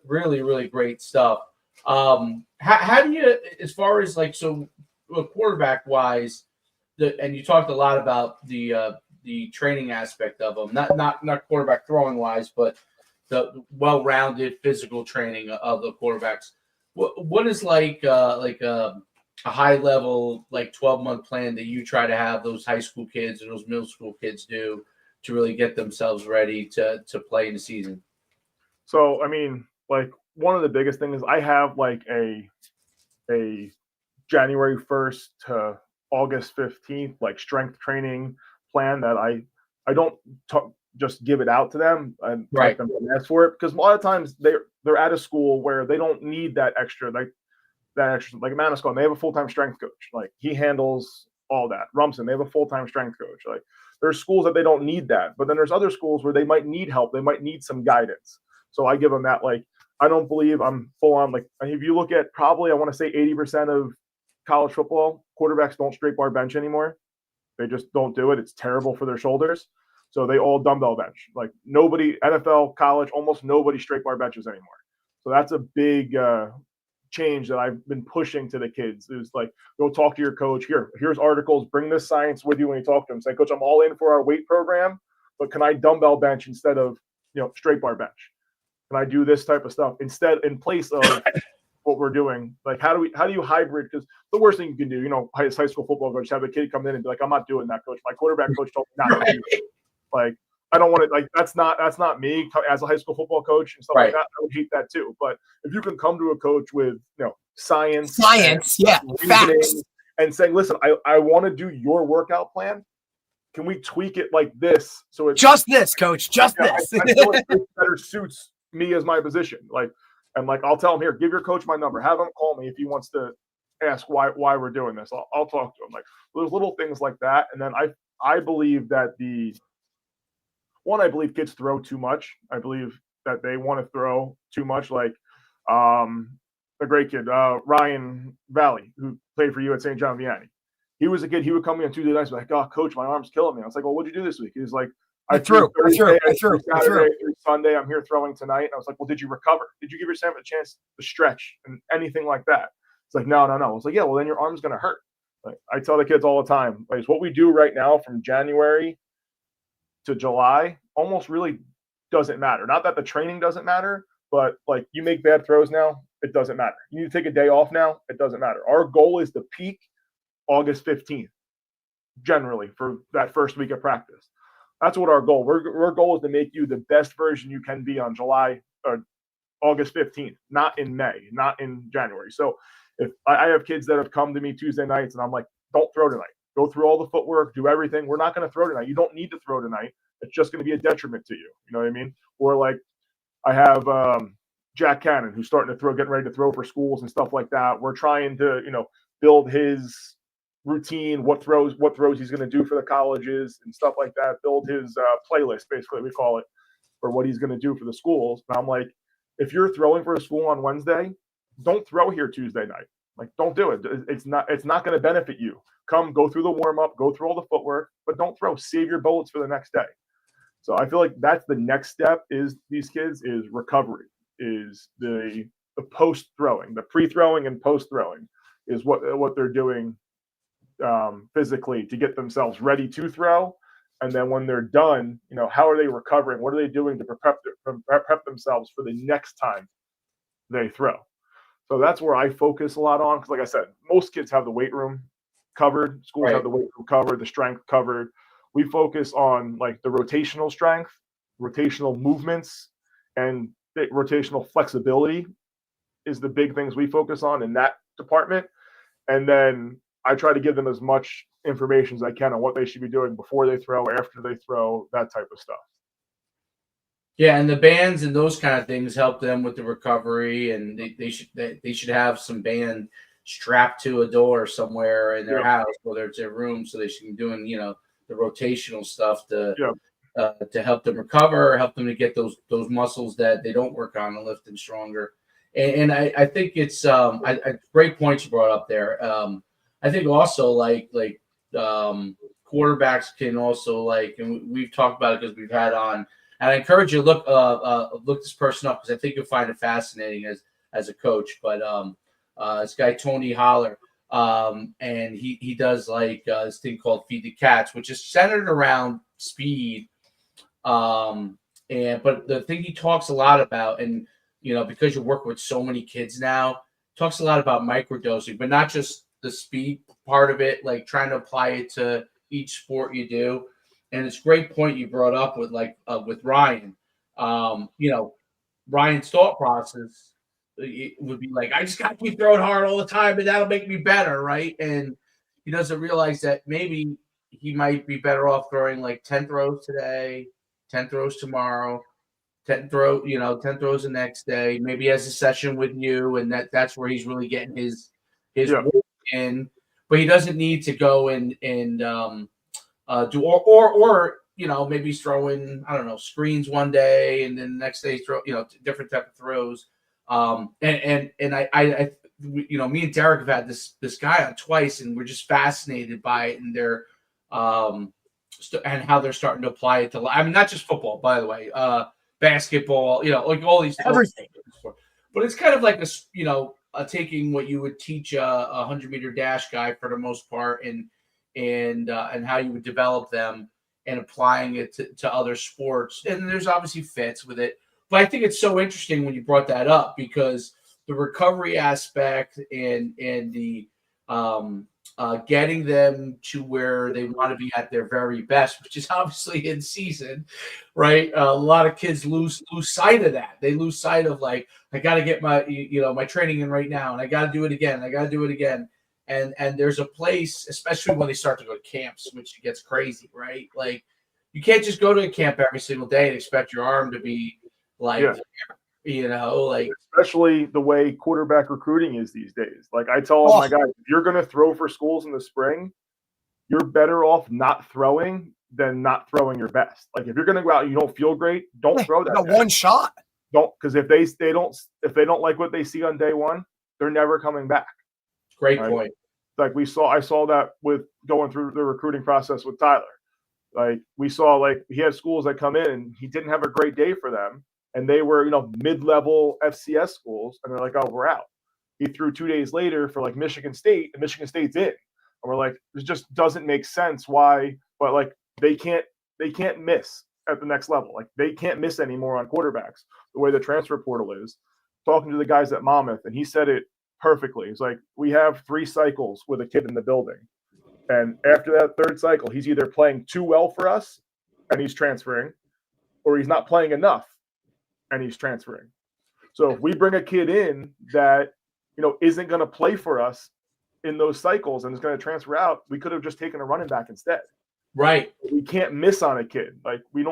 Speaker 1: really, really great stuff. How do you, as far as like, so quarterback wise, and you talked a lot about the training aspect of them, not quarterback throwing wise, but the well-rounded physical training of the quarterbacks. What is like a high level, like 12-month plan that you try to have those high school kids and those middle school kids do to really get themselves ready to play in the season?
Speaker 3: So, I mean, like one of the biggest things is I have like a January 1st to August 15th, like strength training plan that I don't just give it out to them and let them ask for it, because a lot of times they're at a school where they don't need that extra, like Manasquan, they have a full-time strength coach. Like he handles all that. Rumson, they have a full-time strength coach. Like there's schools that they don't need that, but then there's other schools where they might need help. They might need some guidance. So I give them that. Like, I don't believe I'm full on. Like if you look at probably, I want to say 80% of college football quarterbacks don't straight bar bench anymore. They just don't do it. It's terrible for their shoulders. So they all dumbbell bench. Like nobody, NFL, college, almost nobody straight bar benches anymore. So that's a big change that I've been pushing to the kids is like, go talk to your coach. Here's articles. Bring this science with you when you talk to them. Say, coach, I'm all in for our weight program, but can I dumbbell bench instead of straight bar bench? Can I do this type of stuff in place of what we're doing? Like, how do you hybrid? Because the worst thing you can do, high school football coach, have a kid come in and be like, I'm not doing that, coach. My quarterback coach told me not to do it. Like, I don't want to like that's not me as a high school football coach and stuff like that. I would hate that too. But if you can come to a coach with science,
Speaker 2: yeah,
Speaker 3: reasoning,
Speaker 2: facts,
Speaker 3: and saying, listen, I want to do your workout plan. Can we tweak it like this so it's
Speaker 2: just this, coach, just this?
Speaker 3: I feel like it better suits me as my position. And I'll tell him, here, give your coach my number. Have him call me if he wants to ask why we're doing this. I'll talk to him. Like there's little things like that. And then I believe that I believe kids throw too much. I believe that they want to throw too much. Like a great kid, Ryan Valley, who played for you at St. John Vianney. He was a kid. He would come in on Tuesday nights, and be like, "Oh, coach, my arm's killing me." I was like, "Well, what'd you do this week?" He was like, I threw Saturday, through Sunday. I'm here throwing tonight." And I was like, "Well, did you recover? Did you give yourself a chance to stretch and anything like that?" It's like, no. I was like, "Yeah, well, then your arm's gonna hurt." Like I tell the kids all the time, like what we do right now from January to July almost really doesn't matter. Not that the training doesn't matter, but like you make bad throws now, it doesn't matter. You need to take a day off now, it doesn't matter. Our goal is to peak August 15th, generally, for that first week of practice. That's what our goal. Our goal is to make you the best version you can be on July or August 15th, not in May, not in January. So if I have kids that have come to me Tuesday nights and I'm like, don't throw tonight. Go through all the footwork, do everything. We're not going to throw tonight. You don't need to throw tonight. It's just going to be a detriment to you. You know what I mean? Or like I have Jack Cannon, who's starting to throw, getting ready to throw for schools and stuff like that. We're trying to, build his routine, what throws he's going to do for the colleges and stuff like that. Build his playlist, basically, we call it, for what he's going to do for the schools. And I'm like, if you're throwing for a school on Wednesday, don't throw here Tuesday night. Like, don't do it. It's not going to benefit you. Come, go through the warm up, go through all the footwork, but don't throw. Save your bullets for the next day. So I feel like that's the next step. Is these kids is recovery, is the post throwing, the pre throwing and post throwing is what they're doing physically to get themselves ready to throw. And then when they're done, how are they recovering? What are they doing to prep themselves for the next time they throw? So that's where I focus a lot on. Because like I said, most kids have the weight room covered. Schools have the weight room covered, the strength covered. We focus on like the rotational strength, rotational movements, and rotational flexibility is the big things we focus on in that department. And then I try to give them as much information as I can on what they should be doing before they throw, after they throw, that type of stuff.
Speaker 1: Yeah, and the bands and those kind of things help them with the recovery, and they should have some band strapped to a door somewhere in their house, whether it's their room, so they should be doing the rotational stuff to help them recover, help them to get those muscles that they don't work on and lift them stronger. And I think it's great points you brought up there. I think also like quarterbacks can also and we've talked about it because we've had on. And I encourage you to look this person up because I think you'll find it fascinating as a coach. But this guy Tony Holler, and he does this thing called Feed the Cats, which is centered around speed. But the thing he talks a lot about, and because you work with so many kids now, talks a lot about microdosing, but not just the speed part of it, like trying to apply it to each sport you do. And it's a great point you brought up with with Ryan. Ryan's thought process would be like, I just got to keep throwing hard all the time, and that'll make me better, right? And he doesn't realize that maybe he might be better off throwing 10 throws today, 10 throws tomorrow, 10 throws the next day. Maybe he has a session with you, and that's where he's really getting his work in. But he doesn't need to go and do or maybe he's throwing screens one day and then the next day throw different type of throws. And I me and Derek have had this guy on twice, and we're just fascinated by it and their and how they're starting to apply it to not just football, by the way, basketball, all these
Speaker 2: everything.
Speaker 1: But it's kind of like taking what you would teach a 100-meter dash guy for the most part and how you would develop them and applying it to other sports. And there's obviously fits with it. But I think it's so interesting when you brought that up because the recovery aspect and the getting them to where they want to be at their very best, which is obviously in season, right? A lot of kids lose sight of that. They lose sight of like, I got to get my my training in right now, and I got to do it again. I got to do it again. And there's a place, especially when they start to go to camps, which gets crazy, right? Like you can't just go to a camp every single day and expect your arm to be like, like
Speaker 3: especially the way quarterback recruiting is these days. Like I tell my guys, if you're going to throw for schools in the spring, you're better off not throwing than not throwing your best. Like if you're going to go out and you don't feel great, don't throw that.
Speaker 2: One shot.
Speaker 3: Don't, because if they don't like what they see on day one, they're never coming back.
Speaker 1: Great point.
Speaker 3: Like I saw that with going through the recruiting process with Tyler. Like we saw, like he had schools that come in and he didn't have a great day for them, and they were mid-level FCS schools, and they're like, oh, we're out. He threw 2 days later for like Michigan State, and Michigan State's in, and we're like, this just doesn't make sense. Why? But like they can't miss at the next level. Like they can't miss anymore on quarterbacks the way the transfer portal is. Talking to the guys at Monmouth, and he said it perfectly. It's like we have 3 cycles with a kid in the building. And after that 3rd cycle, he's either playing too well for us and he's transferring, or he's not playing enough and he's transferring. So if we bring a kid in that, isn't going to play for us in those cycles and is going to transfer out, we could have just taken a running back instead.
Speaker 1: Right.
Speaker 3: We can't miss on a kid. Like we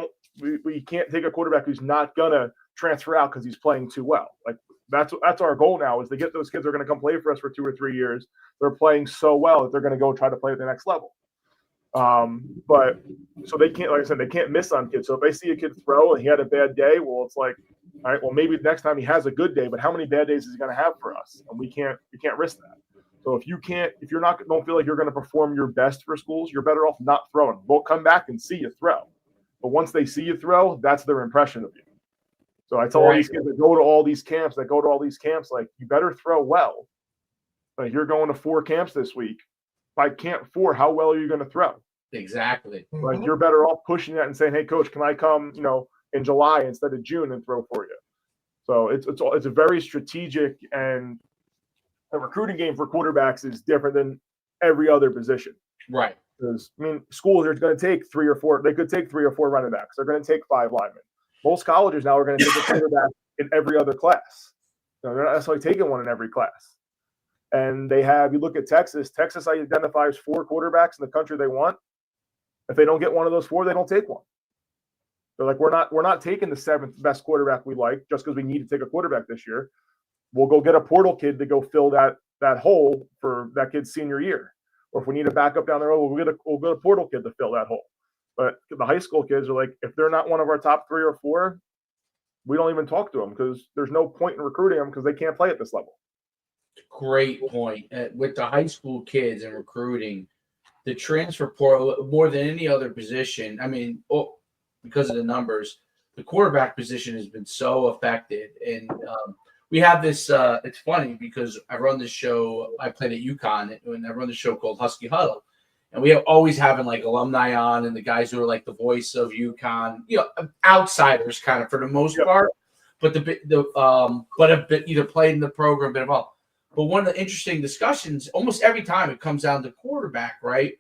Speaker 3: can't take a quarterback who's not going to transfer out because he's playing too well. Like that's our goal now, is to get those kids who are going to come play for us for 2 or 3 years. They're playing so well that they're going to go try to play at the next level. But so they can't, like I said, they can't miss on kids. So if they see a kid throw and he had a bad day, well, it's like, all right, well, maybe next time he has a good day, but how many bad days is he going to have for us? And you can't risk that. So if you don't feel like you're going to perform your best for schools, you're better off not throwing. They'll come back and see you throw. But once they see you throw, that's their impression of you. So I tell all these kids that go to all these camps, like, you better throw well. Like you're going to 4 camps this week. By camp 4, how well are you going to throw?
Speaker 1: Exactly.
Speaker 3: Like you're better off pushing that and saying, hey, coach, can I come, in July instead of June and throw for you? So it's a very strategic, and the recruiting game for quarterbacks is different than every other position.
Speaker 1: Right.
Speaker 3: Because, schools are going to take 3 or 4. They could take 3 or 4 running backs. They're going to take 5 linemen. Most colleges now are going to take a quarterback in every other class. They're not necessarily taking one in every class. And you look at Texas identifies 4 quarterbacks in the country they want. If they don't get one of those 4, they don't take one. They're like, we're not taking the 7th best quarterback we like just because we need to take a quarterback this year. We'll go get a portal kid to go fill that hole for that kid's senior year. Or if we need a backup down the road, we'll get a portal kid to fill that hole. But the high school kids are like, if they're not one of our top 3 or 4, we don't even talk to them, because there's no point in recruiting them because they can't play at this level.
Speaker 1: Great point. With the high school kids and recruiting, the transfer portal, more than any other position, because of the numbers, the quarterback position has been so affected. And we have this, it's funny because I run this show, I played at UConn, and I run the show called Husky Huddle. And we are always having like alumni on, and the guys who are like the voice of UConn, outsiders kind of for the most part, but but have been either played in the program, been involved. But one of the interesting discussions, almost every time it comes down to quarterback, right?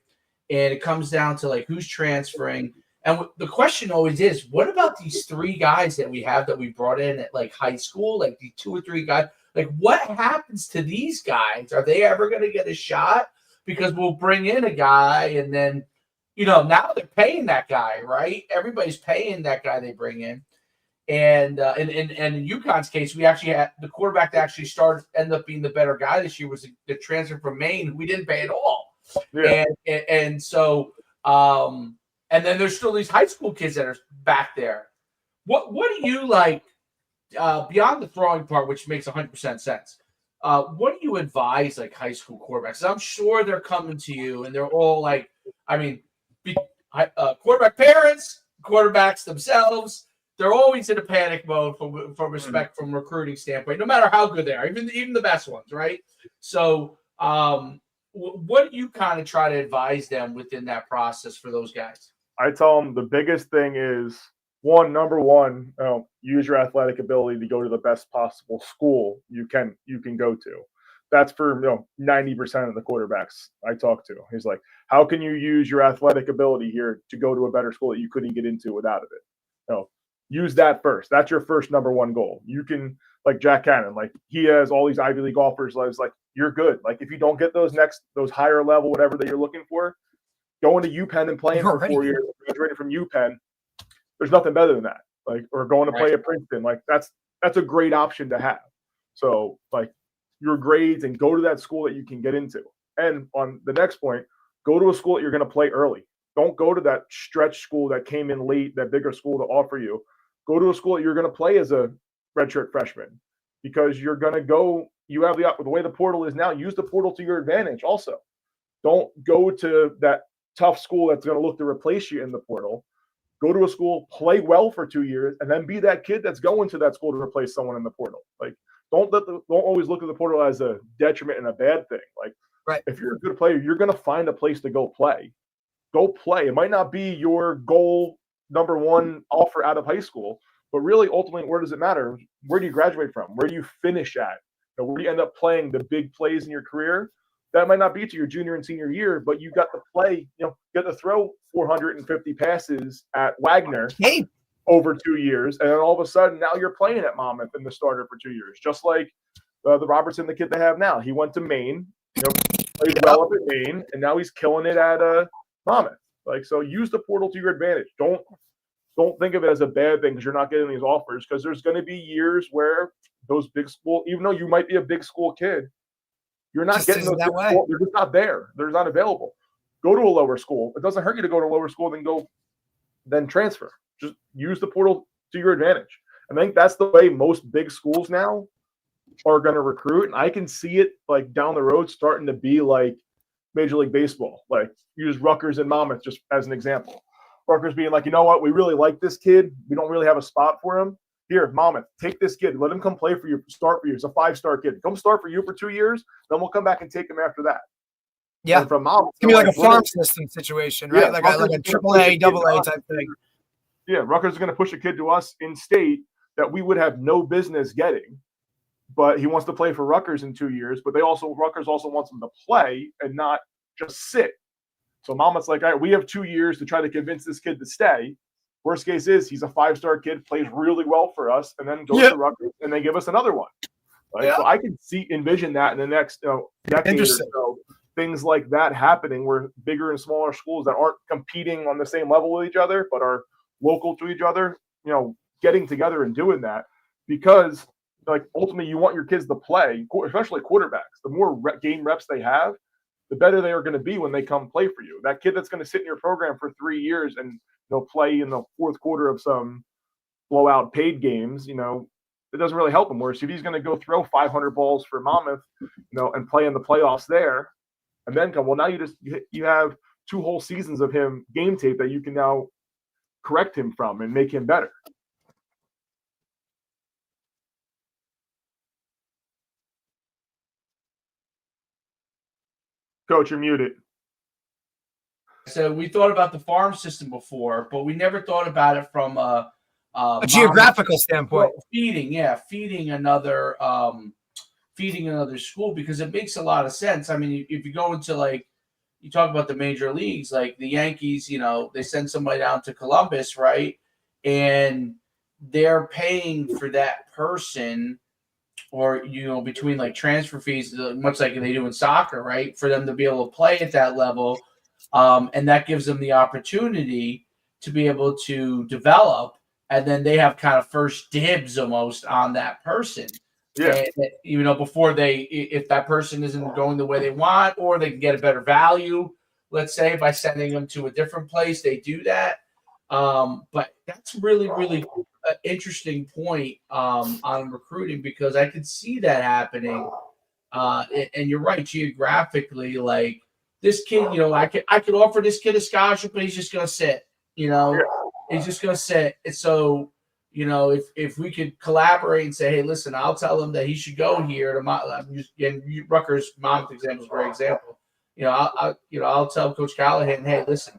Speaker 1: And it comes down to like who's transferring. And the question always is, what about these 3 guys that we brought in at like high school, like the 2 or 3 guys? Like what happens to these guys? Are they ever going to get a shot? Because we'll bring in a guy and then, now they're paying that guy, right? Everybody's paying that guy they bring in. And in UConn's case, we actually had the quarterback that actually ended up being the better guy this year was the transfer from Maine, who we didn't pay at all. Yeah. And so and then there's still these high school kids that are back there. What do you like beyond the throwing part, which makes 100% sense? What do you advise like high school quarterbacks? I'm sure they're coming to you and they're all like, quarterback parents, quarterbacks themselves, they're always in a panic mode from respect from recruiting standpoint, no matter how good they are, even the best ones, right? So what do you kind of try to advise them within that process for those guys?
Speaker 3: I tell them the biggest thing is, number one, use your athletic ability to go to the best possible school you can go to. That's for 90% of the quarterbacks I talk to. He's like, how can you use your athletic ability here to go to a better school that you couldn't get into without it? Use that first. That's your first number one goal. You can, like Jack Cannon, like he has all these Ivy League offers. Like you're good. Like if you don't get those higher level, whatever that you're looking for, going to UPenn and playing for 4 years, graduating from UPenn, there's nothing better than that. Like, or going to play at Princeton. Like that's a great option to have. So like your grades and go to that school that you can get into. And on the next point, go to a school that you're going to play early. Don't go to that stretch school that came in late, that bigger school to offer you. Go to a school that you're going to play as a redshirt freshman, because you're going to go. You have the way the portal is now. Use the portal to your advantage. Also, don't go to that tough school that's going to look to replace you in the portal. Go to a school, play well for 2 years, and then be that kid that's going to that school to replace someone in the portal. Like, don't always look at the portal as a detriment and a bad thing. Like, if you're a good player, you're going to find a place to go play. Go play. It might not be your goal number one offer out of high school, but really, ultimately, where does it matter? Where do you graduate from? Where do you finish at? Where do you end up playing the big plays in your career? That might not be to your junior and senior year, but you got to play, get to throw 450 passes at Wagner over 2 years. And then all of a sudden, now you're playing at Monmouth in the starter for 2 years, just like the Robertson, the kid they have now. He went to Maine, played well up at Maine, and now he's killing it at Monmouth. Like, so use the portal to your advantage. Don't think of it as a bad thing because you're not getting these offers, because there's going to be years where those big school, even though you might be a big school kid, you're not getting those big school, they're just not there. They're not available. Go to a lower school. It doesn't hurt you to go to a lower school then transfer. Just use the portal to your advantage. I think that's the way most big schools now are going to recruit. And I can see it like down the road starting to be like Major League Baseball. Like, use Rutgers and Monmouth just as an example. Rutgers being like, you know what? We really like this kid. We don't really have a spot for him. Here, Monmouth, take this kid. Let him come play for you, start for you. He's a 5-star kid. Come start for you for 2 years. Then we'll come back and take him after that.
Speaker 2: Yeah.
Speaker 3: And from Monmouth,
Speaker 2: it's going to be like a farm system situation, right? Like a AAA, AA type thing.
Speaker 3: Yeah, Rutgers is going to push a kid to us in state that we would have no business getting. But he wants to play for Rutgers in 2 years. But Rutgers also wants him to play and not just sit. So Monmouth's like, all right, we have 2 years to try to convince this kid to stay. Worst case is he's a 5-star kid, plays really well for us, and then goes to Rutgers, and they give us another one. Right? So I can envision that in the next decade or so. Things like that happening, where bigger and smaller schools that aren't competing on the same level with each other, but are local to each other, getting together and doing that, because like ultimately you want your kids to play, especially quarterbacks. The more game reps they have, the better they are going to be when they come play for you. That kid that's going to sit in your program for 3 years and play in the fourth quarter of some blowout paid games, it doesn't really help him. Whereas if he's going to go throw 500 balls for Monmouth, and play in the playoffs there, and then come, well, now you have 2 whole seasons of him game tape that you can now correct him from and make him better. Coach, you're muted.
Speaker 1: So we thought about the farm system before, but we never thought about it from a
Speaker 2: geographical standpoint.
Speaker 1: Feeding another school, because it makes a lot of sense. I mean, if you go into you talk about the major leagues, like the Yankees, they send somebody down to Columbus, right? And they're paying for that person, or, between like transfer fees, much like they do in soccer, right? For them to be able to play at that level. And that gives them the opportunity to be able to develop, and then they have kind of first dibs almost on that person.
Speaker 3: Yeah.
Speaker 1: And, before if that person isn't going the way they want, or they can get a better value, let's say by sending them to a different place, they do that. But that's really, really an interesting point on recruiting, because I could see that happening. And you're right, geographically, like, this kid, I could offer this kid a scholarship, but he's just going to sit, he's just going to sit. And so, if we could collaborate and say, hey, listen, I'll tell him that he should go here to Rutgers, Monmouth example is a great example. I'll tell Coach Callahan, hey, listen,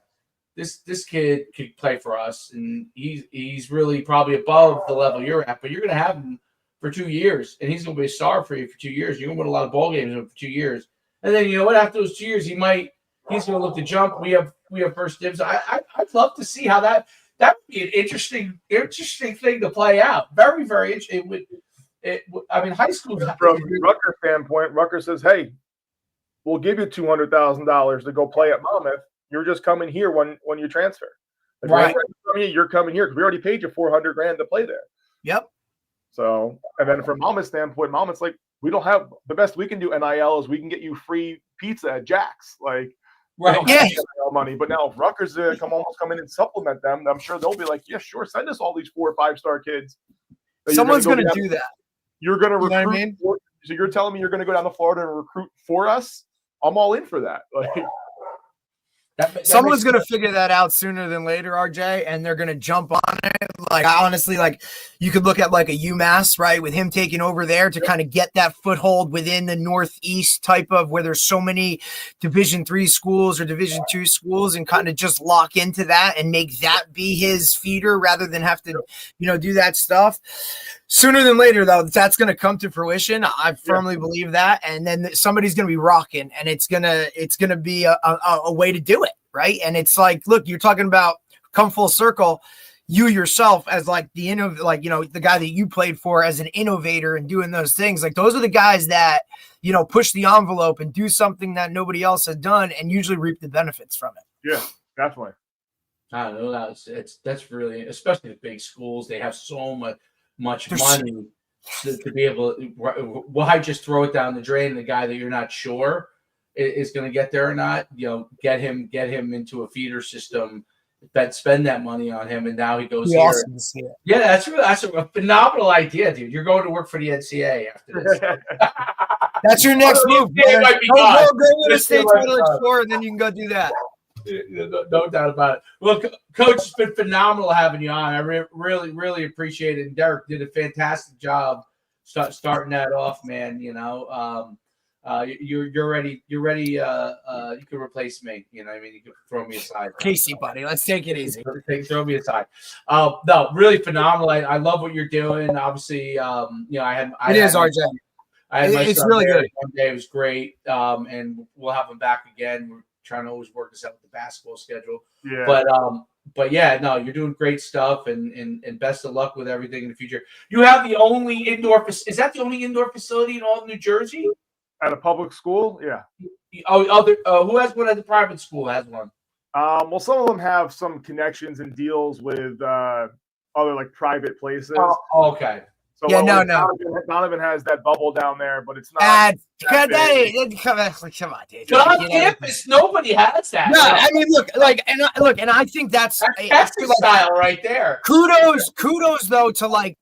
Speaker 1: this kid could play for us, and he's really probably above the level you're at, but you're going to have him for 2 years, and he's going to be a star for you for 2 years. You're going to win a lot of ball games for 2 years, and then you know what? After those 2 years, he's going to look to jump. We have first dibs. I'd love to see how that would be an interesting thing to play out. Very, very interesting. I mean, high school.
Speaker 3: From Rutgers standpoint, Rutgers says, "Hey, we'll give you $200,000 to go play at Monmouth. You're just coming here when you transfer. If
Speaker 2: Right.
Speaker 3: You're coming here because we already paid you $400,000 to play there."
Speaker 2: Yep.
Speaker 3: So, and then from Monmouth's standpoint, Monmouth's like, we don't have the best we can do NIL is we can get you free pizza at Jack's. Like,
Speaker 1: Right.
Speaker 3: Yeah. NIL money. But now if Rutgers come in and supplement them, I'm sure they'll be like, yeah, sure, send us all these 4 or 5-star kids.
Speaker 2: Someone's going to do that.
Speaker 3: You're going to recruit.
Speaker 2: You know what I mean?
Speaker 3: So you're telling me you're going to go down to Florida and recruit for us? I'm all in for that. Like,
Speaker 2: Someone's going to figure that out sooner than later, RJ, and they're going to jump on it. Like, honestly, like, you could look at like a UMass, right, with him taking over there to kind of get that foothold within the Northeast type of where there's so many Division III schools or Division II schools, and kind of just lock into that and make that be his feeder rather than have to, do that stuff. Sooner than later, though, that's going to come to fruition. I firmly believe that, and then somebody's going to be rocking, and it's gonna be a way to do it, right? And it's like, look, you're talking about come full circle. You yourself as like the guy that you played for as an innovator and doing those things, like those are the guys that push the envelope and do something that nobody else has done, and usually reap the benefits from it.
Speaker 3: Yeah, definitely.
Speaker 1: I don't know. That's really, especially the big schools. They have so much money to be able to. Why just throw it down the drain? The guy that you're not sure is going to get there or not, get him into a feeder system. Spend that money on him, and now he goes here.
Speaker 2: Awesome to see it.
Speaker 1: Yeah, that's a phenomenal idea, dude. You're going to work for the NCAA after this.
Speaker 2: That's your next move.
Speaker 1: It might be
Speaker 2: go win a state title at Shore, and then you can go do that.
Speaker 1: No doubt about it. Well, Coach, it's been phenomenal having you on. I really, really appreciate it. And Derek did a fantastic job starting that off, man. You're ready. You're ready. You can replace me. You can throw me aside.
Speaker 2: Casey, buddy, let's take it easy.
Speaker 1: Throw me aside. No, really phenomenal. I love what you're doing. Obviously,
Speaker 2: RJ. It's really good.
Speaker 1: One day it was great. And we'll have him back again. We're trying to always work this out with the basketball schedule.
Speaker 3: Yeah.
Speaker 1: But yeah, no, you're doing great stuff, and best of luck with everything in the future. You have the only indoor. Is that the only indoor facility in all of New Jersey?
Speaker 3: At a public school, yeah.
Speaker 1: Who has one at the private school? Has one?
Speaker 3: Well, some of them have some connections and deals with other like private places.
Speaker 1: Oh, okay.
Speaker 3: So
Speaker 2: yeah, no.
Speaker 3: Donovan has that bubble down there, but it's not.
Speaker 2: Come on, dude.
Speaker 1: But on campus, nobody has that.
Speaker 2: No, I mean, look, and I think that's
Speaker 1: Texas style right there.
Speaker 2: Kudos though to like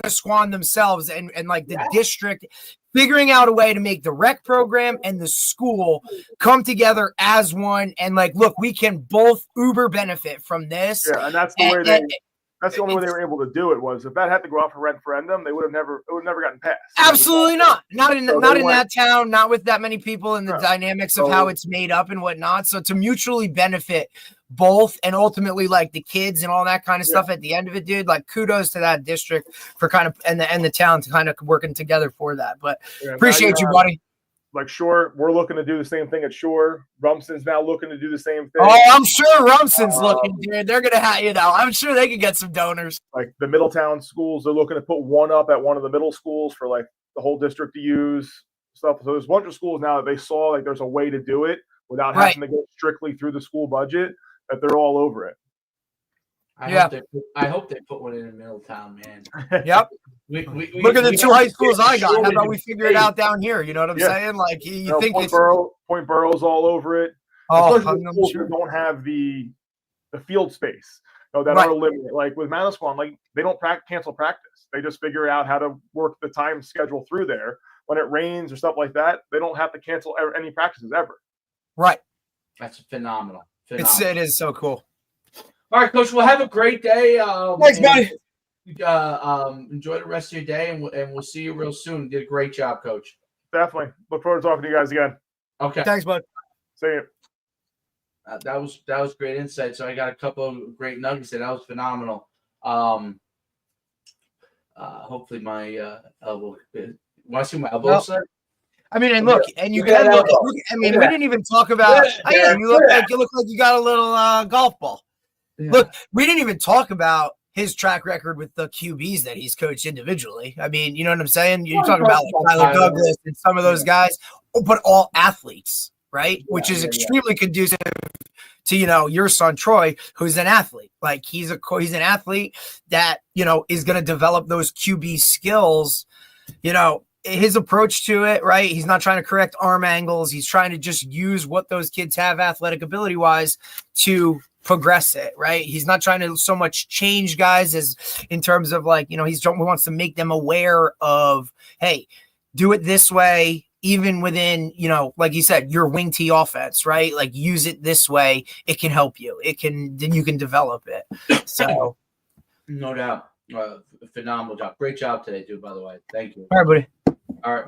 Speaker 2: Squan themselves and like the district figuring out a way to make the rec program and the school come together as one, and like, look, we can both uber benefit from this.
Speaker 3: Yeah, and that's the way that's the only way they were able to do it. Was if that had to go out for referendum, it would have never gotten passed.
Speaker 2: Absolutely not in that town, not with that many people, and the dynamics of how it's made up and whatnot. So to mutually benefit both, and ultimately like the kids and all that kind of stuff at the end of it, dude, like kudos to that district for kind of and the town to kind of working together for that. But appreciate you, buddy.
Speaker 3: Like Shore, we're looking to do the same thing at Shore. Rumson's now looking to do the same thing.
Speaker 2: Oh, I'm sure Rumson's looking, dude. They're gonna have, I'm sure they can get some donors.
Speaker 3: Like the Middletown schools, they're looking to put one up at one of the middle schools for like the whole district to use stuff. So there's a bunch of schools now that they saw like there's a way to do it without having to go strictly through the school budget, that they're all over it.
Speaker 1: I hope they put one in Middletown, man.
Speaker 2: Yep. Look at the 2 high schools I got. How about we figure it out down here? You know what I'm saying? Like you think
Speaker 3: Point Borough's all over it.
Speaker 2: Oh,
Speaker 3: schools that don't have the field space. That are limited. Like with Manasquan, like they don't cancel practice. They just figure out how to work the time schedule through there. When it rains or stuff like that, they don't have to cancel any practices ever.
Speaker 2: Right.
Speaker 1: That's phenomenal.
Speaker 2: It is so cool.
Speaker 1: All right, Coach. Well, have a great day.
Speaker 2: Thanks, buddy.
Speaker 1: Enjoy the rest of your day, and we'll see you real soon. You did a great job, Coach.
Speaker 3: Definitely. Look forward to talking to you guys again.
Speaker 1: Okay.
Speaker 2: Thanks, bud.
Speaker 3: See you.
Speaker 1: That was great insight. So I got a couple of great nuggets, and that was phenomenal. Hopefully my elbow. Want to see my elbow,
Speaker 2: Well,
Speaker 1: sir?
Speaker 2: I mean, and look, and you
Speaker 1: Look at
Speaker 2: can
Speaker 1: that
Speaker 2: look.
Speaker 1: elbow.
Speaker 2: I mean,
Speaker 1: Look
Speaker 2: we
Speaker 1: at
Speaker 2: didn't even talk about.
Speaker 1: Look at
Speaker 2: Oh, yeah,
Speaker 1: that.
Speaker 2: you
Speaker 1: Look at
Speaker 2: look like you got a little golf ball.
Speaker 1: Yeah.
Speaker 2: Look, we didn't even talk about his track record with the QBs that he's coached individually. I mean, you know what I'm saying? You talk about like Tyler Douglas and some of those guys, but all athletes, right? Which is extremely conducive to, you know, your son Troy, who's an athlete. Like he's an athlete that, you know, is going to develop those QB skills. You know, his approach to it, right? He's not trying to correct arm angles. He's trying to just use what those kids have athletic ability wise to progress it, right? He's not trying to so much change guys as in terms of like, you know, he wants to make them aware of, hey, do it this way, even within, you know, like you said, your wing T offense, right? Like use it this way. It can help you. Then you can develop it. So
Speaker 1: no doubt. Phenomenal job. Great job today, dude, by the way. Thank you.
Speaker 2: all right, buddy.
Speaker 1: All right.